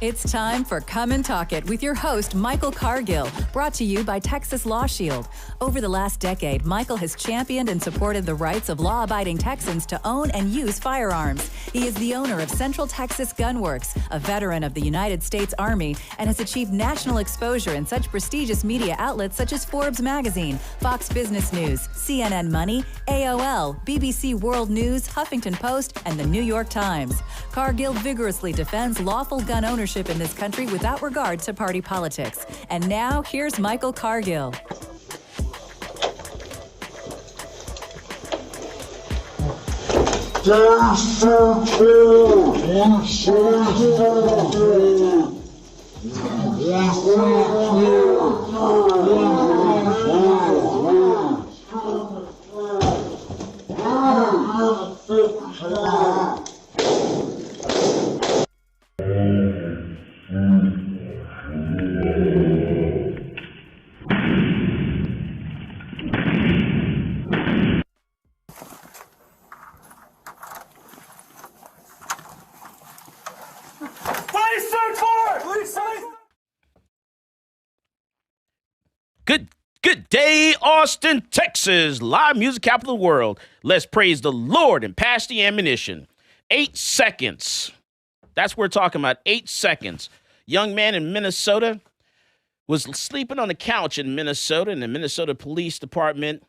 It's time for Come and Talk It with your host, Michael Cargill, brought to you by Texas Law Shield. Over the last decade, Michael has championed and supported the rights of law-abiding Texans to own and use firearms. He is the owner of Central Texas Gun Works, a veteran of the United States Army, and has achieved national exposure in such prestigious media outlets such as Forbes Magazine, Fox Business News, CNN Money, AOL, BBC World News, Huffington Post, and the New York Times. Cargill vigorously defends lawful gun ownership in this country without regard to party politics. And now, here's Michael Cargill. Good day, Austin, Texas, live music capital of the world. Let's praise the Lord and pass the ammunition. 8 seconds. That's what we're talking about, 8 seconds. Young man in Minnesota was sleeping on the couch in Minnesota, and the Minnesota Police Department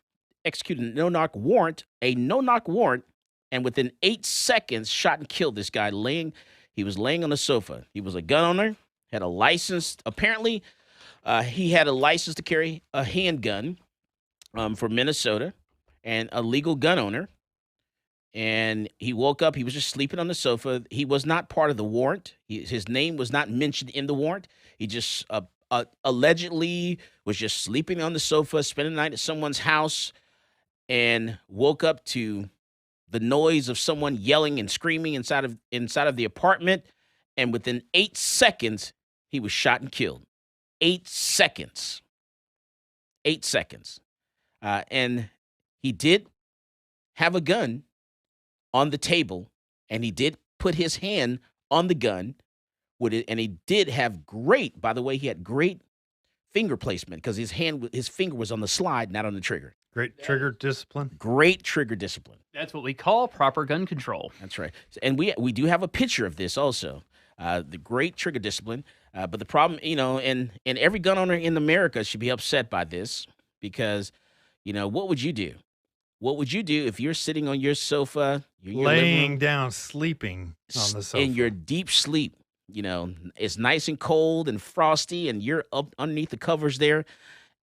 executed a no-knock warrant, and within 8 seconds shot and killed this guy. He was laying on the sofa. He was a gun owner, had a license, apparently. He had a license to carry a handgun for Minnesota and a legal gun owner. And he woke up. He was just sleeping on the sofa. He was not part of the warrant. His name was not mentioned in the warrant. He just allegedly was just sleeping on the sofa, spending the night at someone's house, and woke up to the noise of someone yelling and screaming inside of the apartment. And within 8 seconds, he was shot and killed. 8 seconds. 8 seconds. And he did have a gun on the table, and he did put his hand on the gun with it, and he did have by the way, he had great finger placement because his finger was on the slide, not on the trigger. Great trigger discipline. Great trigger discipline. That's what we call proper gun control. That's right. And we do have a picture of this also. The great trigger discipline. But the problem, and every gun owner in America should be upset by this because, what would you do? What would you do if you're sitting on your sofa, laying down, sleeping on the sofa? In your deep sleep, it's nice and cold and frosty, and you're up underneath the covers there,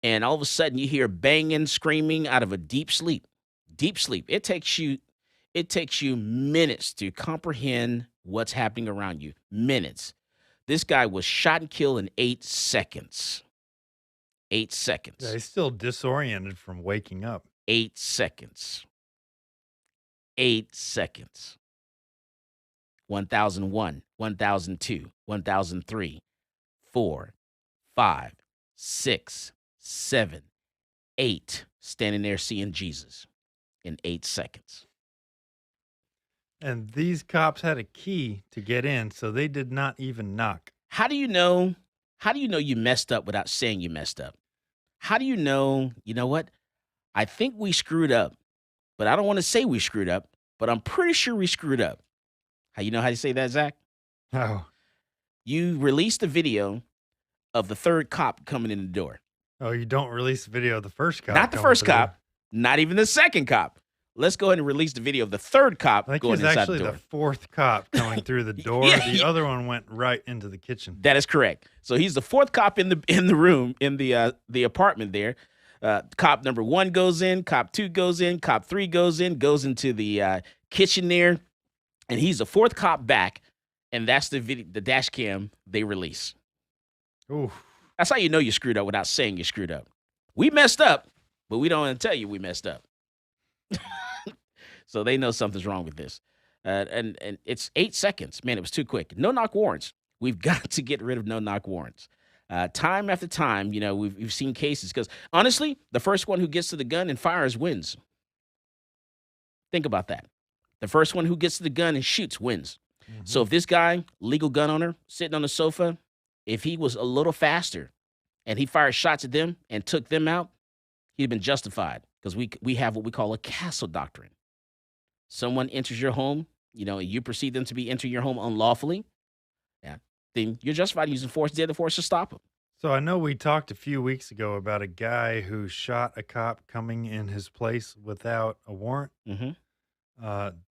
and all of a sudden you hear banging, screaming out of a deep sleep. Deep sleep. It takes you minutes to comprehend what's happening around you. Minutes. This guy was shot and killed in 8 seconds. 8 seconds. Yeah, he's still disoriented from waking up. 8 seconds. 8 seconds. 1001, 1002, 1003, 4, 5, 6, 7, 8. Standing there seeing Jesus in 8 seconds. And these cops had a key to get in, so they did not even knock. How do you know you messed up without saying you messed up? How do you know what? I think we screwed up, but I don't want to say we screwed up, but I'm pretty sure we screwed up. How you say that, Zach? Oh. You released a video of the third cop coming in the door. Oh, you don't release the video of the first cop. Not the first cop, not even the second cop. Let's go ahead and release the video of the third cop going inside the door. I think it's actually the fourth cop coming through the door. The other one went right into the kitchen. That is correct. So he's the fourth cop in the room, in the apartment there. Cop number 1 goes in, cop 2 goes in, cop 3 goes into the kitchen there, and he's the fourth cop back, and that's the dash cam they release. Ooh. That's how you know you screwed up without saying you screwed up. We messed up, but we don't want to tell you we messed up. So they know something's wrong with this. And it's 8 seconds. Man, it was too quick. No-knock warrants. We've got to get rid of no-knock warrants. Time after time, we've seen cases. Because, honestly, the first one who gets to the gun and fires wins. Think about that. The first one who gets to the gun and shoots wins. So if this guy, legal gun owner, sitting on the sofa, if he was a little faster and he fired shots at them and took them out, he'd have been justified because we have what we call a castle doctrine. Someone enters your home, you perceive them to be entering your home unlawfully, then you're justified in using force, deadly force to stop them. So I know we talked a few weeks ago about a guy who shot a cop coming in his place without a warrant.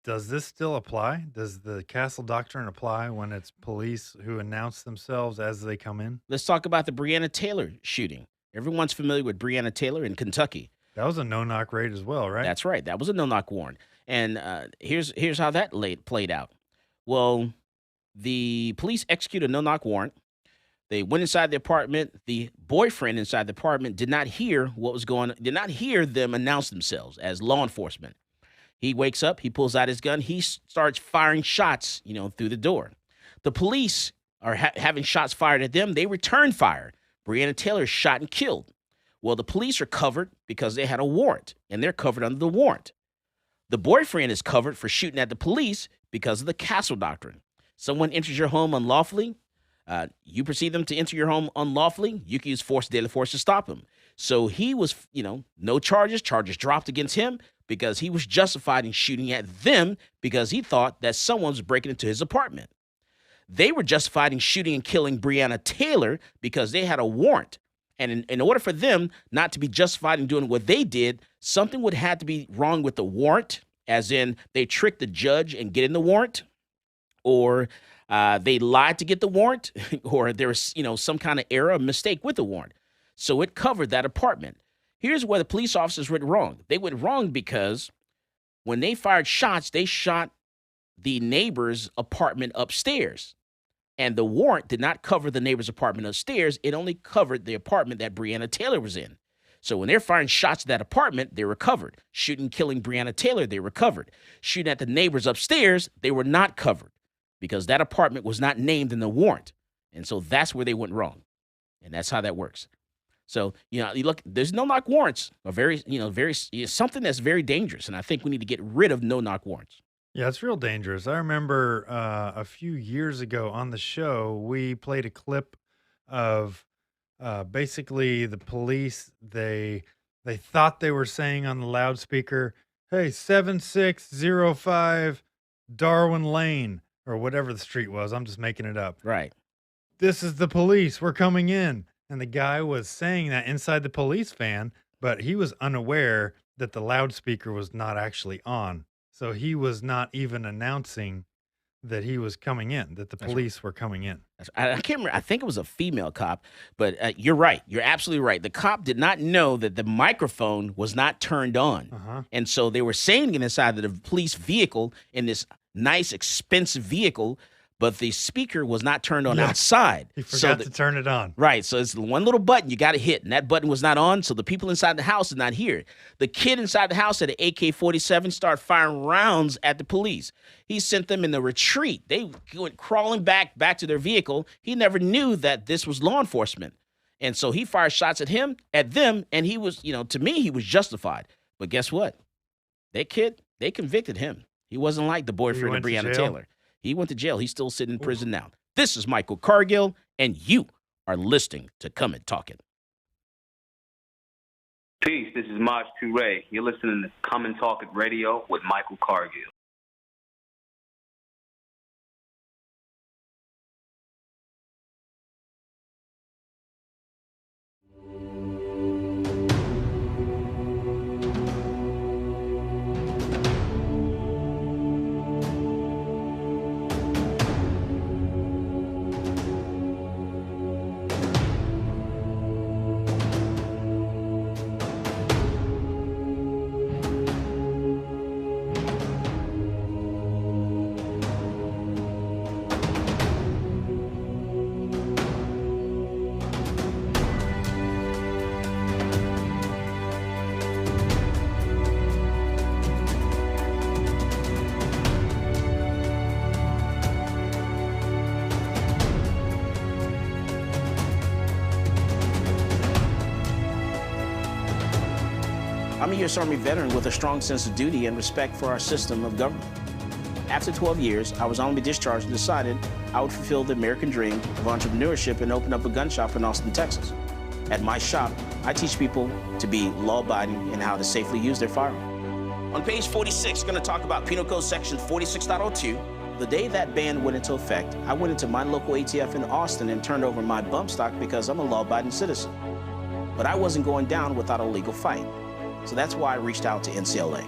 Does this still apply? Does the castle doctrine apply when it's police who announce themselves as they come in? Let's talk about the Briana Taylor shooting. Everyone's familiar with Briana Taylor in Kentucky. That was a no-knock raid as well, right? That's right. That was a no-knock warrant. And here's how that played out. Well, the police executed a no-knock warrant. They went inside the apartment. The boyfriend inside the apartment did not hear what was going on, did not hear them announce themselves as law enforcement. He wakes up, he pulls out his gun, he starts firing shots, through the door. The police are having shots fired at them. They return fire. Briana Taylor is shot and killed. Well, the police are covered because they had a warrant, and they're covered under the warrant. The boyfriend is covered for shooting at the police because of the castle doctrine. Someone enters your home unlawfully. You perceive them to enter your home unlawfully. You can use force, deadly force to stop them. So he was, no charges. Charges dropped against him because he was justified in shooting at them because he thought that someone was breaking into his apartment. They were justified in shooting and killing Briana Taylor because they had a warrant. And in order for them not to be justified in doing what they did, something would have to be wrong with the warrant, as in they tricked the judge and getting the warrant, or they lied to get the warrant, or there was, some kind of error, mistake with the warrant. So it covered that apartment. Here's where the police officers went wrong. They went wrong because when they fired shots, they shot the neighbor's apartment upstairs. And the warrant did not cover the neighbor's apartment upstairs. It only covered the apartment that Briana Taylor was in. So when they're firing shots at that apartment, they were covered. Shooting, killing Briana Taylor, they were covered. Shooting at the neighbors upstairs, they were not covered because that apartment was not named in the warrant. And so that's where they went wrong. And that's how that works. So, you look, there's no-knock warrants are very something that's very dangerous. And I think we need to get rid of no-knock warrants. Yeah, it's real dangerous. I remember a few years ago on the show, we played a clip of basically the police. They thought they were saying on the loudspeaker, "Hey, 7605 Darwin Lane," or whatever the street was. I'm just making it up. Right. "This is the police. We're coming in." And the guy was saying that inside the police van, but he was unaware that the loudspeaker was not actually on. So he was not even announcing that he was coming in, that the police were coming in. I can't remember. I think it was a female cop, but you're right. You're absolutely right. The cop did not know that the microphone was not turned on. And so they were saying it inside of the police vehicle, in this nice, expensive vehicle, but the speaker was not turned on outside. He forgot to turn it on. Right. So it's one little button you got to hit, and that button was not on, so the people inside the house did not hear it. The kid inside the house had an AK-47, started firing rounds at the police. He sent them in the retreat. They went crawling back to their vehicle. He never knew that this was law enforcement. And so he fired shots at them, and he was, to me, he was justified. But guess what? That kid, they convicted him. He wasn't like the boyfriend of Briana Taylor. He went to jail. He's still sitting in prison now. This is Michael Cargill, and you are listening to Come and Talk It. Peace. This is Maj Toure. You're listening to Come and Talk It Radio with Michael Cargill. I'm a U.S. Army veteran with a strong sense of duty and respect for our system of government. After 12 years, I was only discharged and decided I would fulfill the American dream of entrepreneurship and open up a gun shop in Austin, Texas. At my shop, I teach people to be law-abiding and how to safely use their firearm. On page 46, going to talk about Penal Code Section 46.02. The day that ban went into effect, I went into my local ATF in Austin and turned over my bump stock because I'm a law-abiding citizen. But I wasn't going down without a legal fight. So that's why I reached out to NCLA.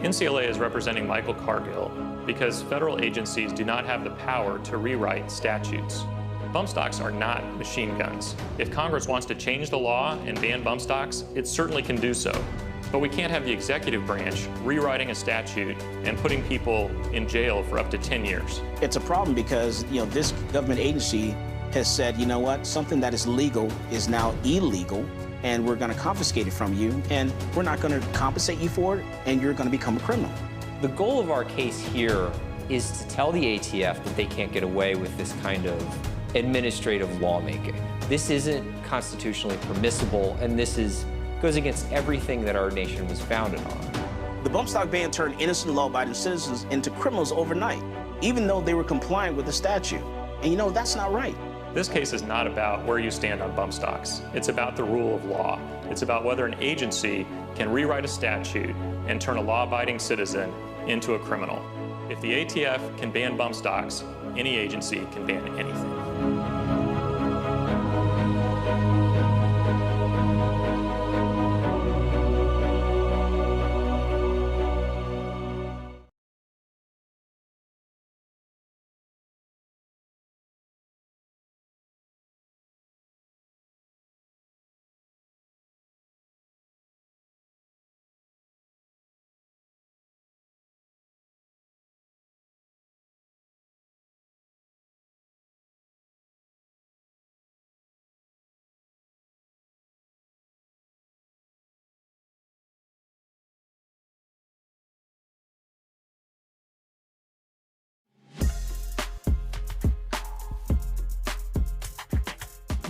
NCLA is representing Michael Cargill because federal agencies do not have the power to rewrite statutes. Bump stocks are not machine guns. If Congress wants to change the law and ban bump stocks, it certainly can do so. But we can't have the executive branch rewriting a statute and putting people in jail for up to 10 years. It's a problem because, this government agency has said, you know what, something that is legal is now illegal, and we're going to confiscate it from you, and we're not going to compensate you for it, and you're going to become a criminal. The goal of our case here is to tell the ATF that they can't get away with this kind of administrative lawmaking. This isn't constitutionally permissible, and this goes against everything that our nation was founded on. The bump stock ban turned innocent law-abiding citizens into criminals overnight, even though they were compliant with the statute. And that's not right. This case is not about where you stand on bump stocks. It's about the rule of law. It's about whether an agency can rewrite a statute and turn a law-abiding citizen into a criminal. If the ATF can ban bump stocks, any agency can ban anything.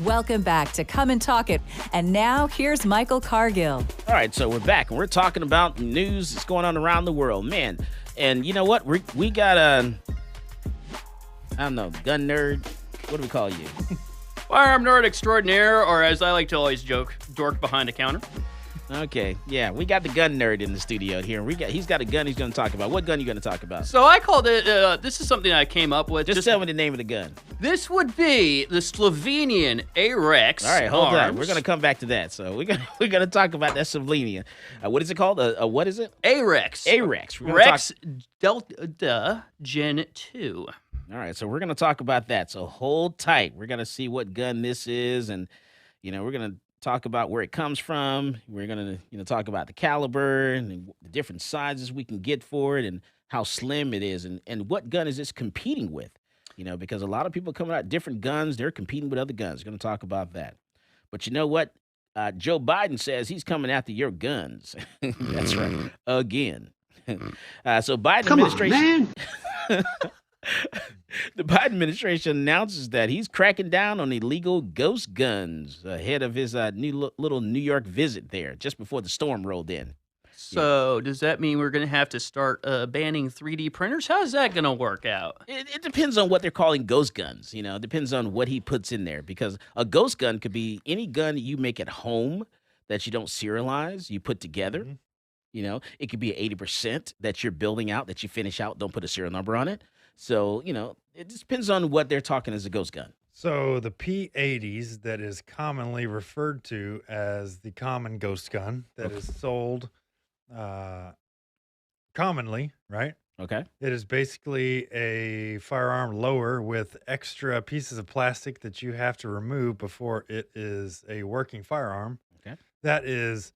Welcome back to Come and Talk It. And now here's Michael Cargill. All right, so we're back, and we're talking about news that's going on around the world, man. And you know what? We got I don't know, gun nerd. What do we call you? Firearm nerd extraordinaire, or as I like to always joke, dork behind the counter. Okay, yeah, we got the gun nerd in the studio here. He's got a gun he's going to talk about. What gun are you going to talk about? So I called it, this is something I came up with. Just tell me the name of the gun. This would be the Slovenian Arex. All right, hold on. We're going to come back to that. So we're going to talk about that Slovenia. What is it called? What is it? Arex. Arex. Rex Delta Gen 2. All right, so we're going to talk about that. So hold tight. We're going to see what gun this is, and, we're going to talk about where it comes from. We're going to, talk about the caliber and the different sizes we can get for it and how slim it is and what gun is this competing with, because a lot of people coming out different guns, they're competing with other guns. We're going to talk about that. But you know what? Joe Biden says he's coming after your guns. That's right. Again. So Biden administration. On, man. The Biden administration announces that he's cracking down on illegal ghost guns ahead of his new little New York visit there, just before the storm rolled in. So does that mean we're going to have to start banning 3D printers? How's that going to work out? It depends on what they're calling ghost guns. It depends on what he puts in there, because a ghost gun could be any gun you make at home that you don't serialize, you put together. Mm-hmm. It could be 80% that you're building out, that you finish out, don't put a serial number on it. So, it just depends on what they're talking as a ghost gun. So the P80s, that is commonly referred to as the common ghost gun that is sold commonly, right? Okay. It is basically a firearm lower with extra pieces of plastic that you have to remove before it is a working firearm. Okay. That is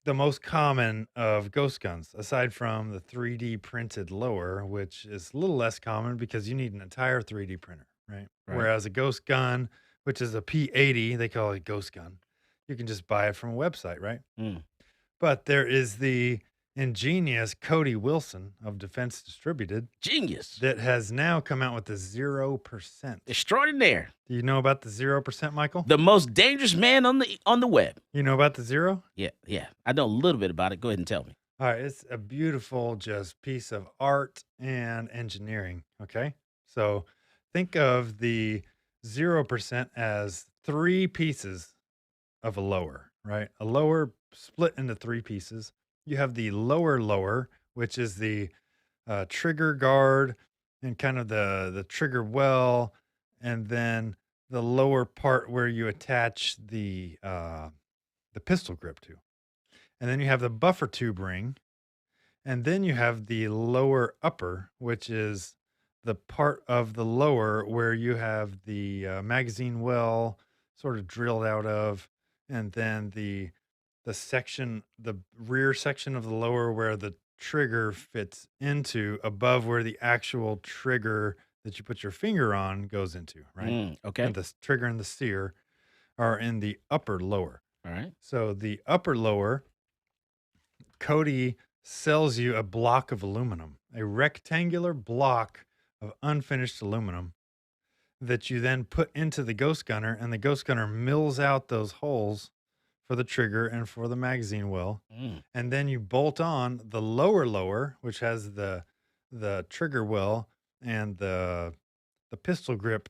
the most common of ghost guns, aside from the 3D printed lower, which is a little less common because you need an entire 3D printer, right? Whereas a ghost gun, which is a P80, they call it a ghost gun, you can just buy it from a website, right? Mm. But there is the ingenious Cody Wilson of Defense Distributed. Genius. That has now come out with the 0%. Extraordinaire. Do you know about the 0%, Michael? The most dangerous man on the web. You know about the 0? Yeah. I know a little bit about it. Go ahead and tell me. All right, it's a beautiful just piece of art and engineering. Okay. So think of the 0% as three pieces of a lower, right? A lower split into three pieces. You have the lower, which is the trigger guard and kind of the trigger well, and then the lower part where you attach the pistol grip to. And then you have the buffer tube ring, and then you have the lower upper, which is the part of the lower where you have the magazine well sort of drilled out of, and then the section, the rear section of the lower where the trigger fits into, above where the actual trigger that you put your finger on goes into, right? Okay. And the trigger and the steer are in the upper lower. All right. So the upper lower, Cody sells you a block of aluminum, a rectangular block of unfinished aluminum that you then put into the ghost gunner, and the ghost gunner mills out those holes for the trigger and for the magazine well. And then you bolt on the lower, which has the trigger well and the pistol grip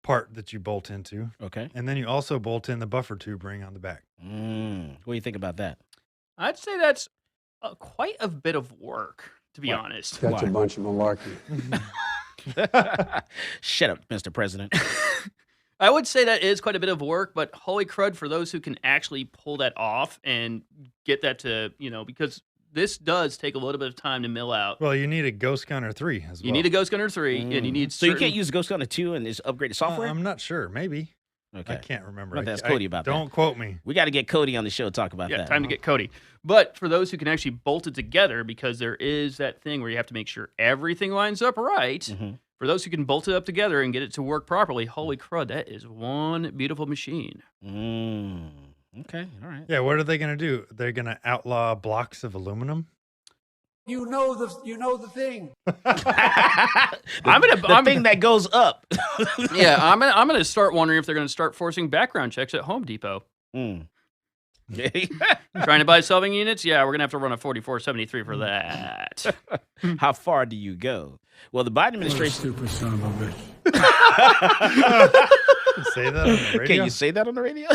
part that you bolt into. Okay. And then you also bolt in the buffer tube ring on the back. What do you think about that? I'd say that's quite a bit of work, to be What? honest. That's a bunch of malarkey. Shut up, Mr. President. I would say that is quite a bit of work, but holy crud for those who can actually pull that off and get that to, because this does take a little bit of time to mill out. Well, you need a Ghost Gunner 3 as well. You need a Ghost Gunner 3, and you need So you can't use Ghost Gunner 2 and just upgrade the software? I'm not sure. Maybe. Okay. I can't remember. I'll have to ask Cody about that. Don't quote me. We got to get Cody on the show to talk about that. time to get Cody. But for those who can actually bolt it together, because there is that thing where you have to make sure everything lines up right. Mm-hmm. For those who can bolt it up together and get it to work properly, holy crud, that is one beautiful machine. Okay, all right. Yeah, what are they going to do? They're going to outlaw blocks of aluminum? You know the thing. The thing that goes up. Yeah, I'm gonna start wondering if they're gonna start forcing background checks at Home Depot. Trying to buy solving units? Yeah, we're gonna have to run a 4473 for that. How far do you go? Well, the Biden administration. Stupid son of a bitch. Say that on the radio? Can you say that on the radio?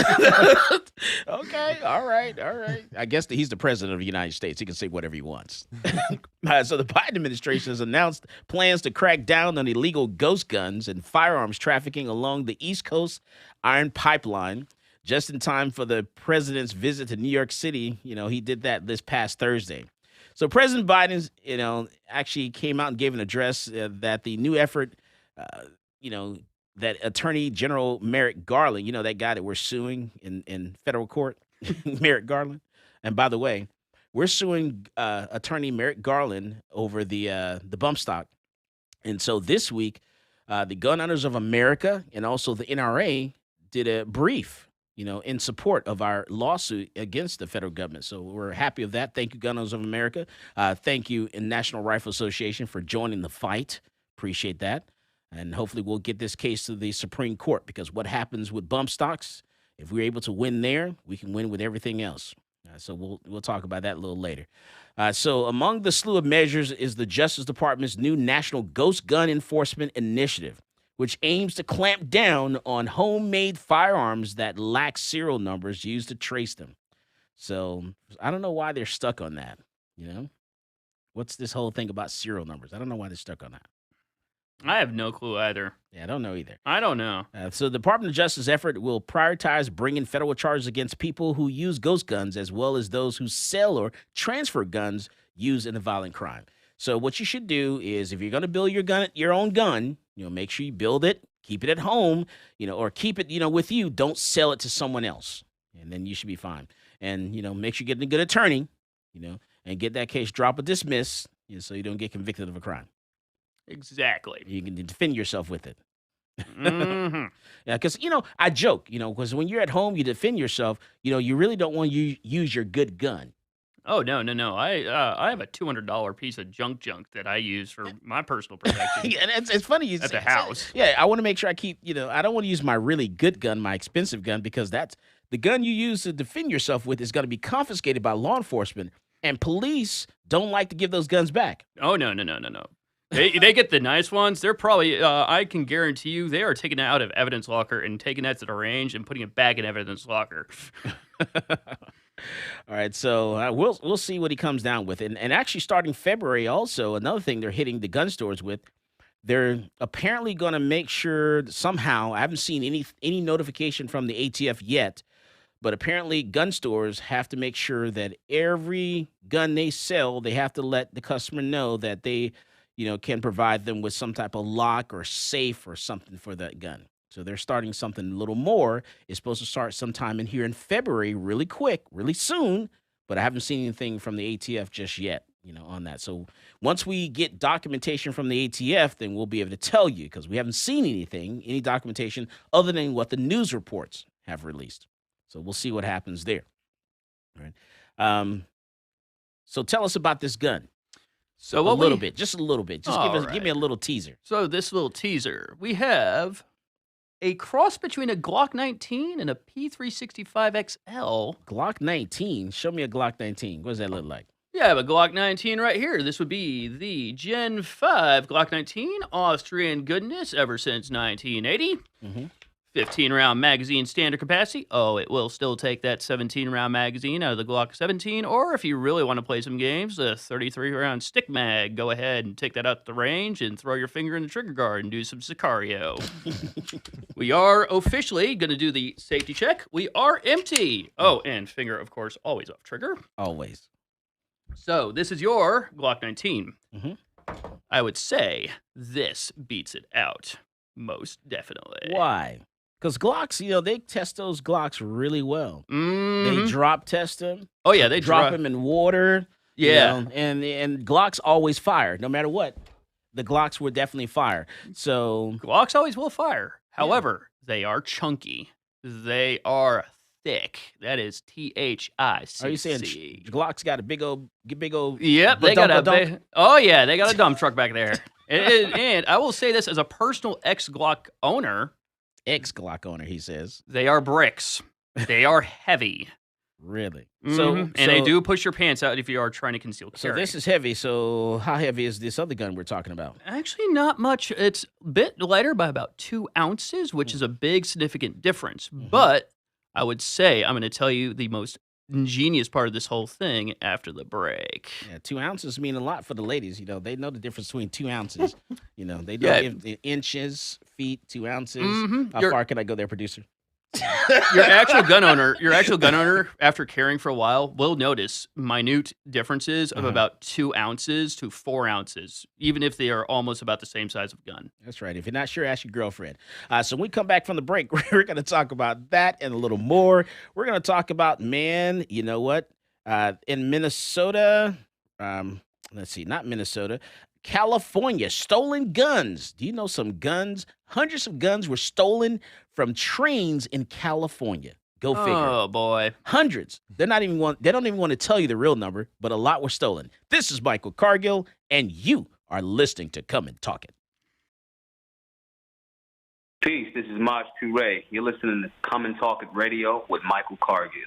Okay, all right. I guess he's the president of the United States. He can say whatever he wants. So the Biden administration has announced plans to crack down on illegal ghost guns and firearms trafficking along the East Coast Iron Pipeline, just in time for the president's visit to New York City. He did that this past Thursday. So President Biden, actually came out and gave an address that the new effort, that Attorney General Merrick Garland, that guy that we're suing in federal court, Merrick Garland. And by the way, we're suing Attorney Merrick Garland over the bump stock. And so this week, the Gun Owners of America and also the NRA did a brief, in support of our lawsuit against the federal government. So we're happy of that. Thank you, Gun Owners of America. Thank you, National Rifle Association, for joining the fight. Appreciate that. And hopefully we'll get this case to the Supreme Court, because what happens with bump stocks, if we're able to win there, we can win with everything else. So we'll talk about that a little later. So among the slew of measures is the Justice Department's new National Ghost Gun Enforcement Initiative, which aims to clamp down on homemade firearms that lack serial numbers used to trace them. So I don't know why they're stuck on that. What's this whole thing about serial numbers? I don't know why they're stuck on that. I have no clue either. Yeah, I don't know either. I don't know. So the Department of Justice effort will prioritize bringing federal charges against people who use ghost guns, as well as those who sell or transfer guns used in a violent crime. So what you should do is, if you're going to build your own gun, make sure you build it, keep it at home, or keep it, with you. Don't sell it to someone else, and then you should be fine. And make sure you get a good attorney, and get that case drop or dismiss, so you don't get convicted of a crime. Exactly. You can defend yourself with it. Mm-hmm. Yeah, because, I joke, because when you're at home, you defend yourself, you really don't want to use your good gun. Oh, no. I have a $200 piece of junk that I use for my personal protection. And it's funny. You at say, the house. Yeah, I want to make sure I keep, I don't want to use my really good gun, my expensive gun, because that's the gun you use to defend yourself with is going to be confiscated by law enforcement. And police don't like to give those guns back. Oh, no. They get the nice ones. They're probably, I can guarantee you, they are taking it out of evidence locker and taking that to the range and putting it back in evidence locker. All right, so we'll see what he comes down with. And actually starting February also, another thing they're hitting the gun stores with, they're apparently going to make sure that somehow, I haven't seen any notification from the ATF yet, but apparently gun stores have to make sure that every gun they sell, they have to let the customer know that they, can provide them with some type of lock or safe or something for that gun. So they're starting something a little more. It's supposed to start sometime in here in February, really quick, really soon, but I haven't seen anything from the ATF just yet, on that. So once we get documentation from the ATF, then we'll be able to tell you, because we haven't seen any documentation other than what the news reports have released. So we'll see what happens there. All right. So tell us about this gun. So just a little bit. Just give me a little teaser. So this little teaser, we have a cross between a Glock 19 and a P365XL. Glock 19? Show me a Glock 19. What does that look like? Yeah, I have a Glock 19 right here. This would be the Gen 5 Glock 19, Austrian goodness ever since 1980. 15-round magazine standard capacity. Oh, it will still take that 17-round magazine out of the Glock 17. Or if you really want to play some games, a 33-round stick mag. Go ahead and take that out the range and throw your finger in the trigger guard and do some Sicario. We are officially going to do the safety check. We are empty. Oh, and finger, of course, always off trigger. Always. So this is your Glock 19. I would say this beats it out. Most definitely. Why? Because Glocks, they test those Glocks really well. They drop test them. Oh, yeah, they drop them in water. Yeah. And Glocks always fire. No matter what, the Glocks will definitely fire. So Glocks always will fire. However, they are chunky. They are thick. That is THICC. Are you saying Glocks got a big old? Yep, they got a big. Oh yeah, they got a dump truck back there. And I will say this as a personal ex-Glock owner. Ex-Glock owner, he says. They are bricks. They are heavy. Really? So they do push your pants out if you are trying to conceal carry. So this is heavy. So how heavy is this other gun we're talking about? Actually, not much. It's a bit lighter by about 2 ounces, which is a big, significant difference. But I would say I'm going to tell you the most ingenious part of this whole thing after the break. Yeah, 2 ounces mean a lot for the ladies. They know the difference between 2 ounces. They know if inches, feet, 2 ounces. How far can I go there, producer? Your actual gun owner, after carrying for a while, will notice minute differences of about 2 ounces to 4 ounces, even if they are almost about the same size of gun. That's right. If you're not sure, ask your girlfriend. So when we come back from the break, we're going to talk about that and a little more. We're going to talk about, in Minnesota, not Minnesota, California, stolen guns. Do you know some guns? Hundreds of guns were stolen from trains in California. Go figure. Oh boy, hundreds. They don't even want to tell you the real number, but a lot were stolen. This is Michael Cargill, and you are listening to Come and Talk It. Peace. This is Maj Toure. You're listening to Come and Talk It Radio with Michael Cargill.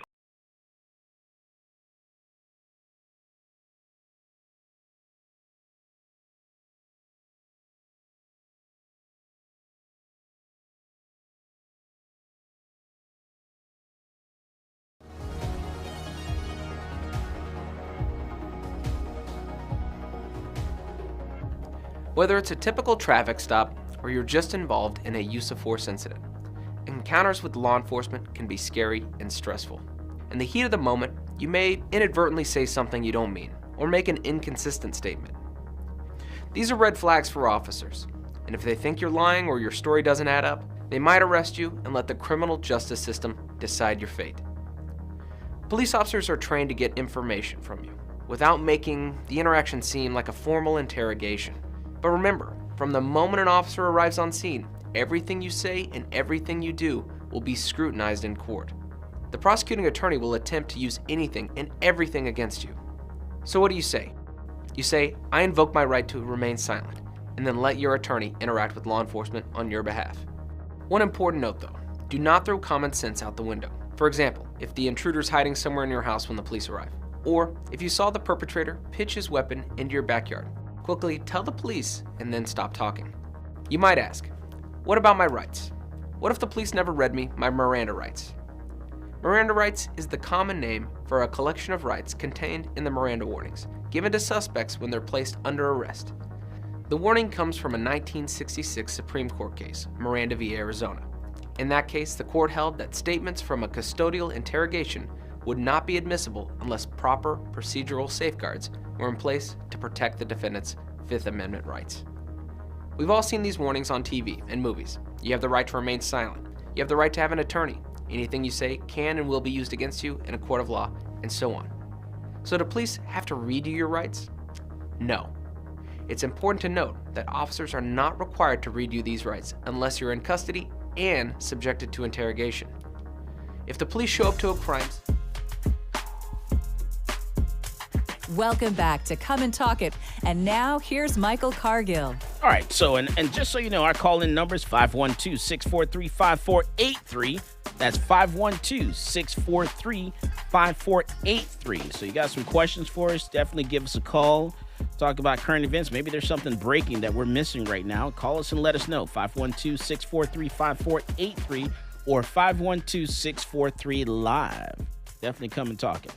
Whether it's a typical traffic stop or you're just involved in a use of force incident, encounters with law enforcement can be scary and stressful. In the heat of the moment, you may inadvertently say something you don't mean or make an inconsistent statement. These are red flags for officers, and if they think you're lying or your story doesn't add up, they might arrest you and let the criminal justice system decide your fate. Police officers are trained to get information from you without making the interaction seem like a formal interrogation. But remember, from the moment an officer arrives on scene, everything you say and everything you do will be scrutinized in court. The prosecuting attorney will attempt to use anything and everything against you. So what do you say? You say, I invoke my right to remain silent, and then let your attorney interact with law enforcement on your behalf. One important note though, do not throw common sense out the window. For example, if the intruder's hiding somewhere in your house when the police arrive, Or, if you saw the perpetrator pitch his weapon into your backyard, quickly tell the police and then stop talking. You might ask, what about my rights? What if the police never read me my Miranda rights? Miranda rights is the common name for a collection of rights contained in the Miranda warnings, given to suspects when they're placed under arrest. The warning comes from a 1966 Supreme Court case, Miranda v. Arizona. In that case, the court held that statements from a custodial interrogation would not be admissible unless proper procedural safeguards were in place to protect the defendant's Fifth Amendment rights. We've all seen these warnings on TV and movies. You have the right to remain silent. You have the right to have an attorney. Anything you say can and will be used against you in a court of law, and so on. So do police have to read you your rights? No. It's important to note that officers are not required to read you these rights unless you're in custody and subjected to interrogation. If the police show up to a crime... Welcome back to Come and Talk It. And now here's Michael Cargill. All right, so, and just so you know, our call-in number is 512-643-5483. That's 512-643-5483. So you got some questions for us, definitely give us a call. Talk about current events. Maybe there's something breaking that we're missing right now. Call us and let us know. 512-643-5483 or 512-643-LIVE. Definitely come and talk it.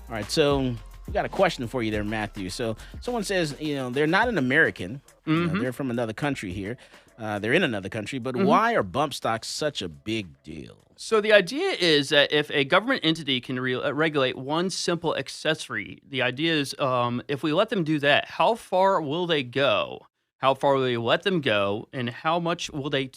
All right, so we got a question for you there, Matthew. So someone says, they're not an American. They're from another country here. They're in another country, but why are bump stocks such a big deal? So the idea is that if a government entity can regulate one simple accessory, the idea is if we let them do that, how far will they go? How far will we let them go, and how much will they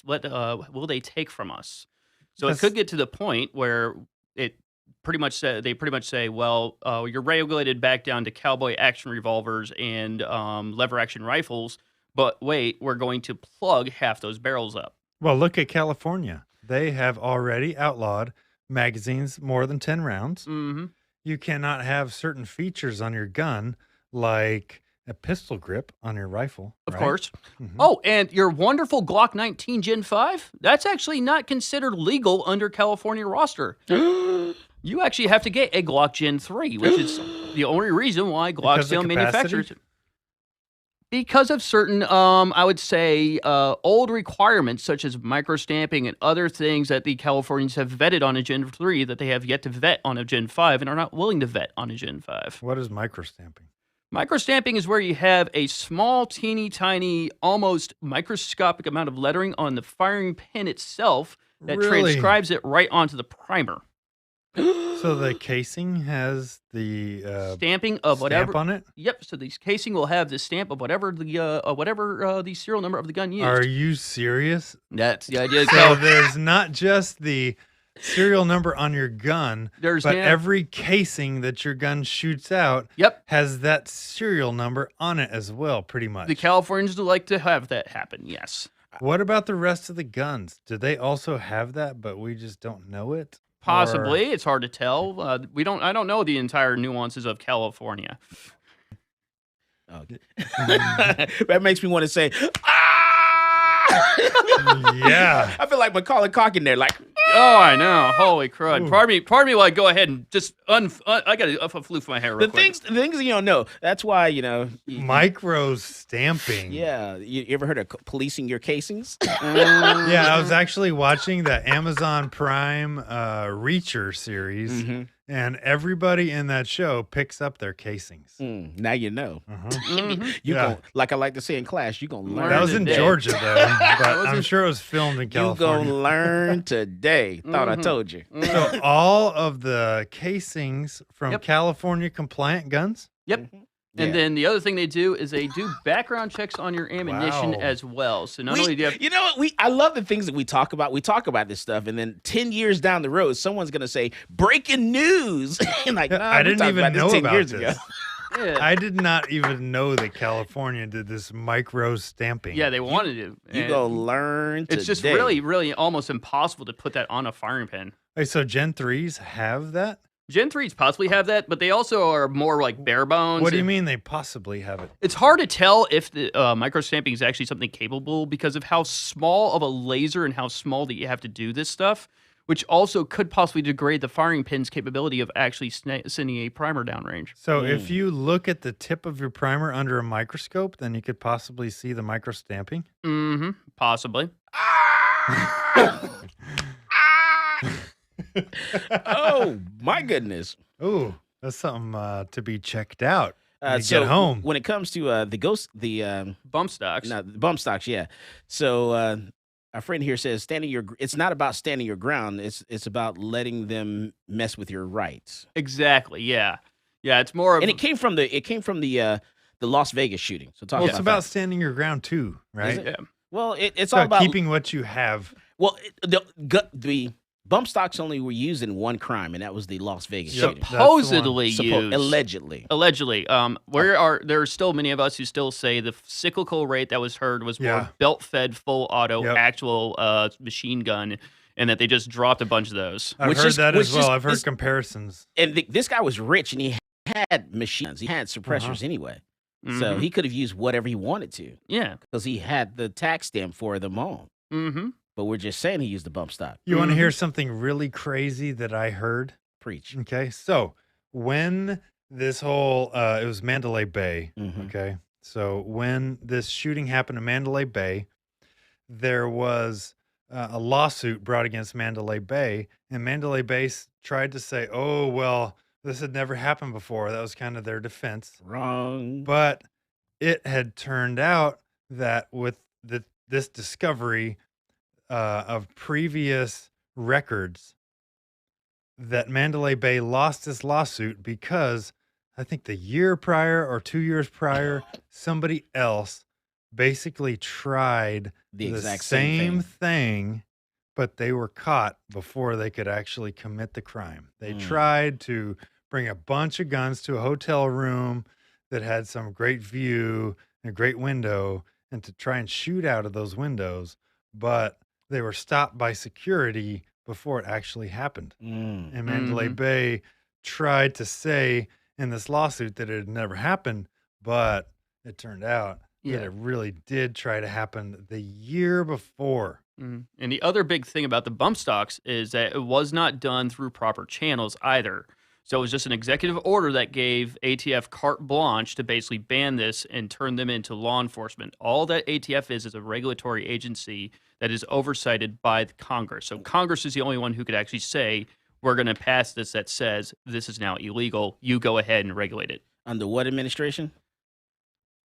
take from us? So it could get to the point where they pretty much say, well, you're regulated back down to cowboy action revolvers and lever action rifles, but wait, we're going to plug half those barrels up. Well, look at California. They have already outlawed magazines more than 10 rounds. Mm-hmm. You cannot have certain features on your gun, like a pistol grip on your rifle. Of right? course. Mm-hmm. Oh, and your wonderful Glock 19 Gen 5, that's actually not considered legal under California roster. You actually have to get a Glock Gen 3, which is the only reason why Glock still manufactures it. Because of certain, I would say, old requirements such as microstamping and other things that the Californians have vetted on a Gen 3 that they have yet to vet on a Gen 5 and are not willing to vet on a Gen 5. What is microstamping? Microstamping is where you have a small, teeny, tiny, almost microscopic amount of lettering on the firing pin itself that transcribes it right onto the primer. So the casing has the stamping of whatever stamp on it? Yep. So the casing will have the stamp of whatever the serial number of the gun used. Are you serious? That's the idea. So there's not just the serial number on your gun, but every casing that your gun shoots out has that serial number on it as well, pretty much. The Californians would like to have that happen, yes. What about the rest of the guns? Do they also have that, but we just don't know it? Possibly. It's hard to tell. I don't know the entire nuances of California. Okay. That makes me want to say, yeah. I feel like Macaulay Culkin there, like, oh, I know. Holy crud. Ooh. Pardon me while I go ahead and just I got to floof my hair real quick. The things you don't know. That's why, micro stamping. Yeah. You ever heard of policing your casings? Yeah, I was actually watching the Amazon Prime Reacher series, and everybody in that show picks up their casings. Now you know. Yeah. Like I like to say in class, you're going to learn. That was in Georgia, though, but I'm sure it was filmed in California. You're going to learn today. Thought I told you. So all of the casings from California compliant guns? Yep. And then the other thing they do is they do background checks on your ammunition as well. So not only do you have... You know what? I love the things that we talk about. We talk about this stuff, and then 10 years down the road, someone's going to say, breaking news. And like, nah, I didn't even know about years this. Ago. Yeah. I did not even know that California did this micro stamping. Yeah, they wanted to. You go learn today. It's just really, really almost impossible to put that on a firing pin. Wait, so Gen 3s have that? Gen 3s possibly have that, but they also are more like bare bones. What do you mean they possibly have it? It's hard to tell if the microstamping is actually something capable because of how small of a laser and how small that you have to do this stuff. which also could possibly degrade the firing pin's capability of actually sending a primer downrange. So if you look at the tip of your primer under a microscope, then you could possibly see the microstamping. Mm-hmm. Possibly. Oh my goodness! Ooh, that's something to be checked out. When you So get home. when it comes to the Bump stocks. no, the bump stocks, yeah. So our friend here says it's not about standing your ground. It's about letting them mess with your rights. Exactly. Yeah. Yeah. It's more of. And it came from the Las Vegas shooting. So talk Well, it's about about standing your ground too, right? it? Yeah. Well, it's It's all about about keeping what you have. Well, the bump stocks only were used in one crime, and that was the Las Vegas Yep. shooting. That's the one. Supposedly used. Allegedly. Allegedly. There are still many of us who still say the cyclical rate that was heard was Yeah. more belt-fed, full auto, Yep. actual machine gun, and that they just dropped a bunch of those. I've Which heard is- that which as well. is- I've heard this- comparisons. And this guy was rich, and he had machines. He had suppressors anyway. So Mhm. he could have used whatever he wanted to Yeah. because he had the tax stamp for them all. Mm-hmm. But we're just saying he used the bump stock. You want to hear something really crazy that I heard? Preach. Okay, so when this whole it was Mandalay Bay. Mhm. Okay, so when this shooting happened in Mandalay Bay, there was a lawsuit brought against Mandalay Bay, and Mandalay Bay tried to say, "Oh well, this had never happened before." That was kind of their defense. Wrong. But it had turned out that with this discovery of previous records, that Mandalay Bay lost this lawsuit because I think the year prior or 2 years prior, somebody else basically tried The the exact same same thing, but they were caught before they could actually commit the crime. They Mm. tried to bring a bunch of guns to a hotel room that had some great view and a great window and to try and shoot out of those windows, but they were stopped by security before it actually happened. Mm. And Mandalay Mhm. Bay tried to say in this lawsuit that it had never happened, but it turned out Yeah. that it really did try to happen the year before. Mhm. And the other big thing about the bump stocks is that it was not done through proper channels either. So it was just an executive order that gave ATF carte blanche to basically ban this and turn them into law enforcement. All that ATF is a regulatory agency that is oversighted by the Congress. So Congress is the only one who could actually say, we're going to pass this that says this is now illegal. You go ahead and regulate it. Under what administration?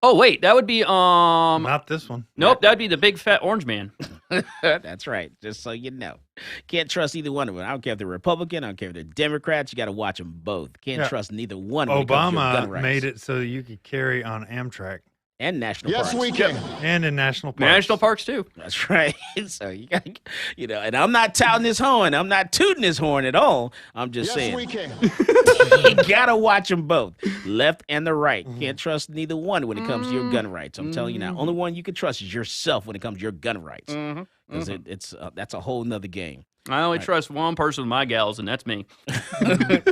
Oh, wait, that would be, Not this one. nope, that would be the big fat orange man. That's right. Just so you know. Can't trust either one of them. I don't care if they're Republican. I don't care if they're Democrats. You got to watch them both. Can't Yeah. trust neither one when it comes to your gun Obama rights. made it so you could carry on Amtrak And national parks. can. and in national parks. National parks, too. That's right. So you got, and I'm not touting this horn. I'm not tooting this horn at all. I'm just saying. can. You gotta watch them both, left and the right. Can't trust neither one when it comes to your gun rights. I'm telling you now, only one you can trust is yourself when it comes to your gun rights, because it's that's a whole nother game. I only trust one person with my gals, and that's me. All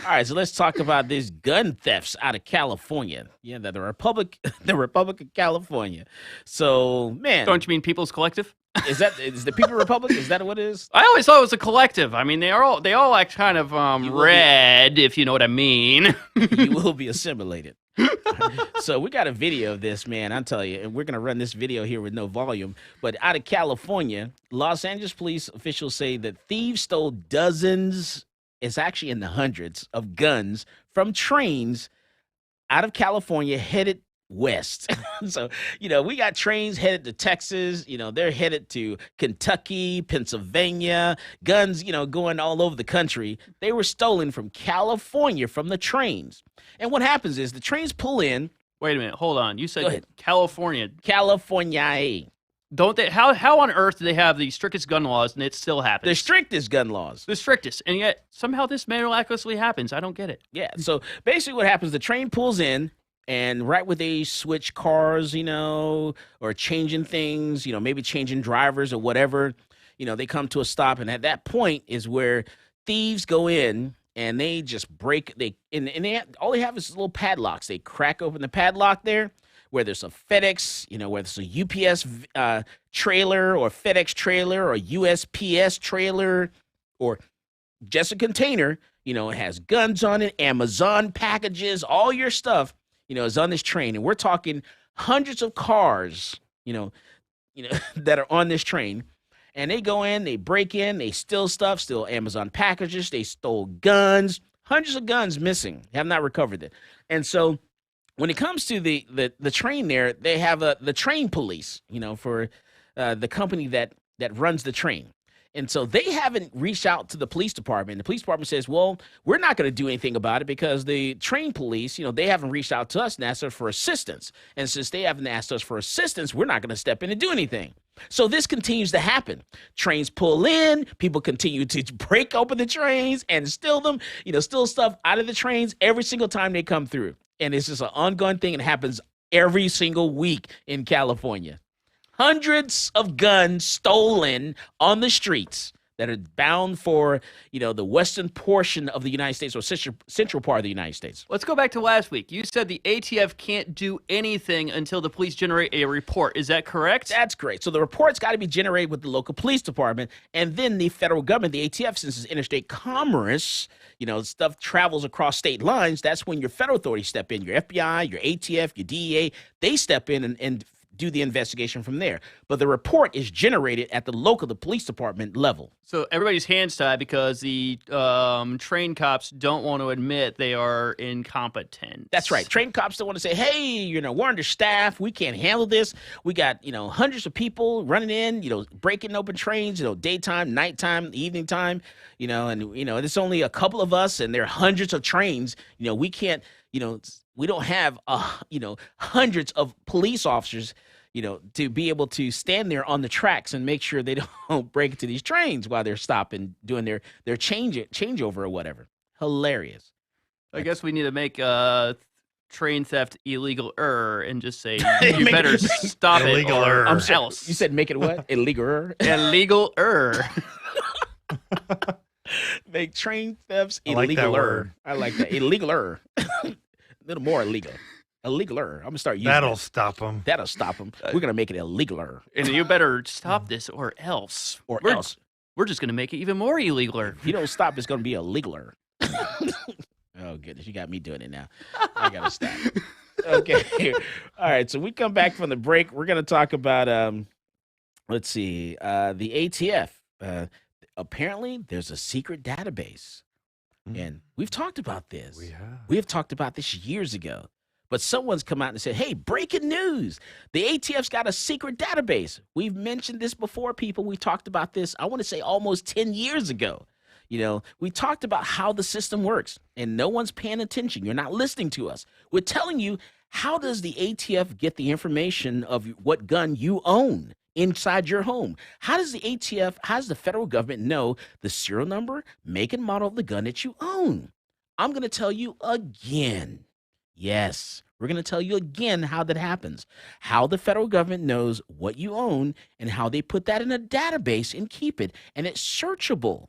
right, so let's talk about these gun thefts out of California. Yeah, the Republic of California. So, man, Don't you mean People's Collective? is the People Republic? Is that what it is? I always thought it was a collective. I mean, they all act kind of will be- red, if you know what I mean. You will be assimilated. So we got a video of this, man. I'll tell you, and we're gonna run this video here with no volume. But out of California, Los Angeles police officials say that thieves stole dozens, it's actually in the hundreds, of guns from trains out of California headed west. So, we got trains headed to Texas, they're headed to Kentucky, Pennsylvania, guns, going all over the country. They were stolen from California from the trains. And what happens is the trains pull in. Wait a minute, hold on. You Go said ahead. California. California. Don't they? How on earth do they have the strictest gun laws and it still happens? The strictest gun laws. The strictest, and yet somehow this miraculously happens. I don't get it. Yeah. So basically what happens, the train pulls in, and right where they switch cars, or changing things, maybe changing drivers or whatever, they come to a stop. And at that point is where thieves go in and they just break. All they have is little padlocks. They crack open the padlock there, where there's a FedEx, where there's a UPS trailer or FedEx trailer or USPS trailer. or just a container, you know, it has guns on it, Amazon packages, all your stuff, you know, is on this train. And we're talking hundreds of cars, you know, that are on this train. And they go in, they break in, they steal stuff, steal Amazon packages, they stole guns, hundreds of guns missing, have not recovered it. And so when it comes to the train there, they have the train police, you know, for the company that runs the train. And so they haven't reached out to the police department. The police department says, well, we're not going to do anything about it because the train police, you know, they haven't reached out to us and asked us for assistance. And since they haven't asked us for assistance, we're not going to step in and do anything. So this continues to happen. Trains pull in, people continue to break open the trains and steal them, you know, steal stuff out of the trains every single time they come through. And it's just an ongoing thing. It happens every single week in California. Hundreds of guns stolen on the streets that are bound for, you know, the western portion of the United States or central part of the United States. Let's go back to last week. You said the ATF can't do anything until the police generate a report. Is that correct? That's great. So the report's got to be generated with the local police department, and then the federal government, the ATF, since it's interstate commerce, you know, stuff travels across state lines. That's when your federal authorities step in. Your FBI, your ATF, your DEA, they step in and do the investigation from there. But the report is generated at the police department level. So everybody's hands tied because the train cops don't want to admit they are incompetent. That's right. Train cops don't want to say, hey, you know, we're understaffed. We can't handle this. We got, you know, hundreds of people running in, you know, breaking open trains, you know, daytime, nighttime, evening time, you know, and, you know, it's only a couple of us and there are hundreds of trains. You know, we can't, you know, we don't have, you know, hundreds of police officers, you know, to be able to stand there on the tracks and make sure they don't break into these trains while they're stopping, doing their changeover or whatever. Hilarious. I guess we need to make train theft illegal and just say you better stop it Illegal or else. else. You said make it what? Illegal. Illegal Make train thefts I like that illegal. word. I like that. Illegal. A little more illegal. Illegal. I'm going to start using That'll that. stop them. That'll stop them. We're going to make it illegal. And you better stop this or else. Or we're, else. We're just going to make it even more illegal. If you don't stop, it's going to be illegal. Oh, goodness. You got me doing it now. I got to stop. Okay. All right. So we come back from the break. We're going to talk about, let's see, the ATF. Apparently, there's a secret database. And we've talked about this. We have talked about this years ago. But someone's come out and said, hey, breaking news. The ATF's got a secret database. We've mentioned this before, people. We talked about this, I want to say, almost 10 years ago. You know, we talked about how the system works, and no one's paying attention. You're not listening to us. We're telling you, how does the ATF get the information of what gun you own inside your home? How does the ATF, how does the federal government know the serial number, make and model of the gun that you own? I'm going to tell you again. Yes, we're going to tell you again how that happens, how the federal government knows what you own and how they put that in a database and keep it, and it's searchable.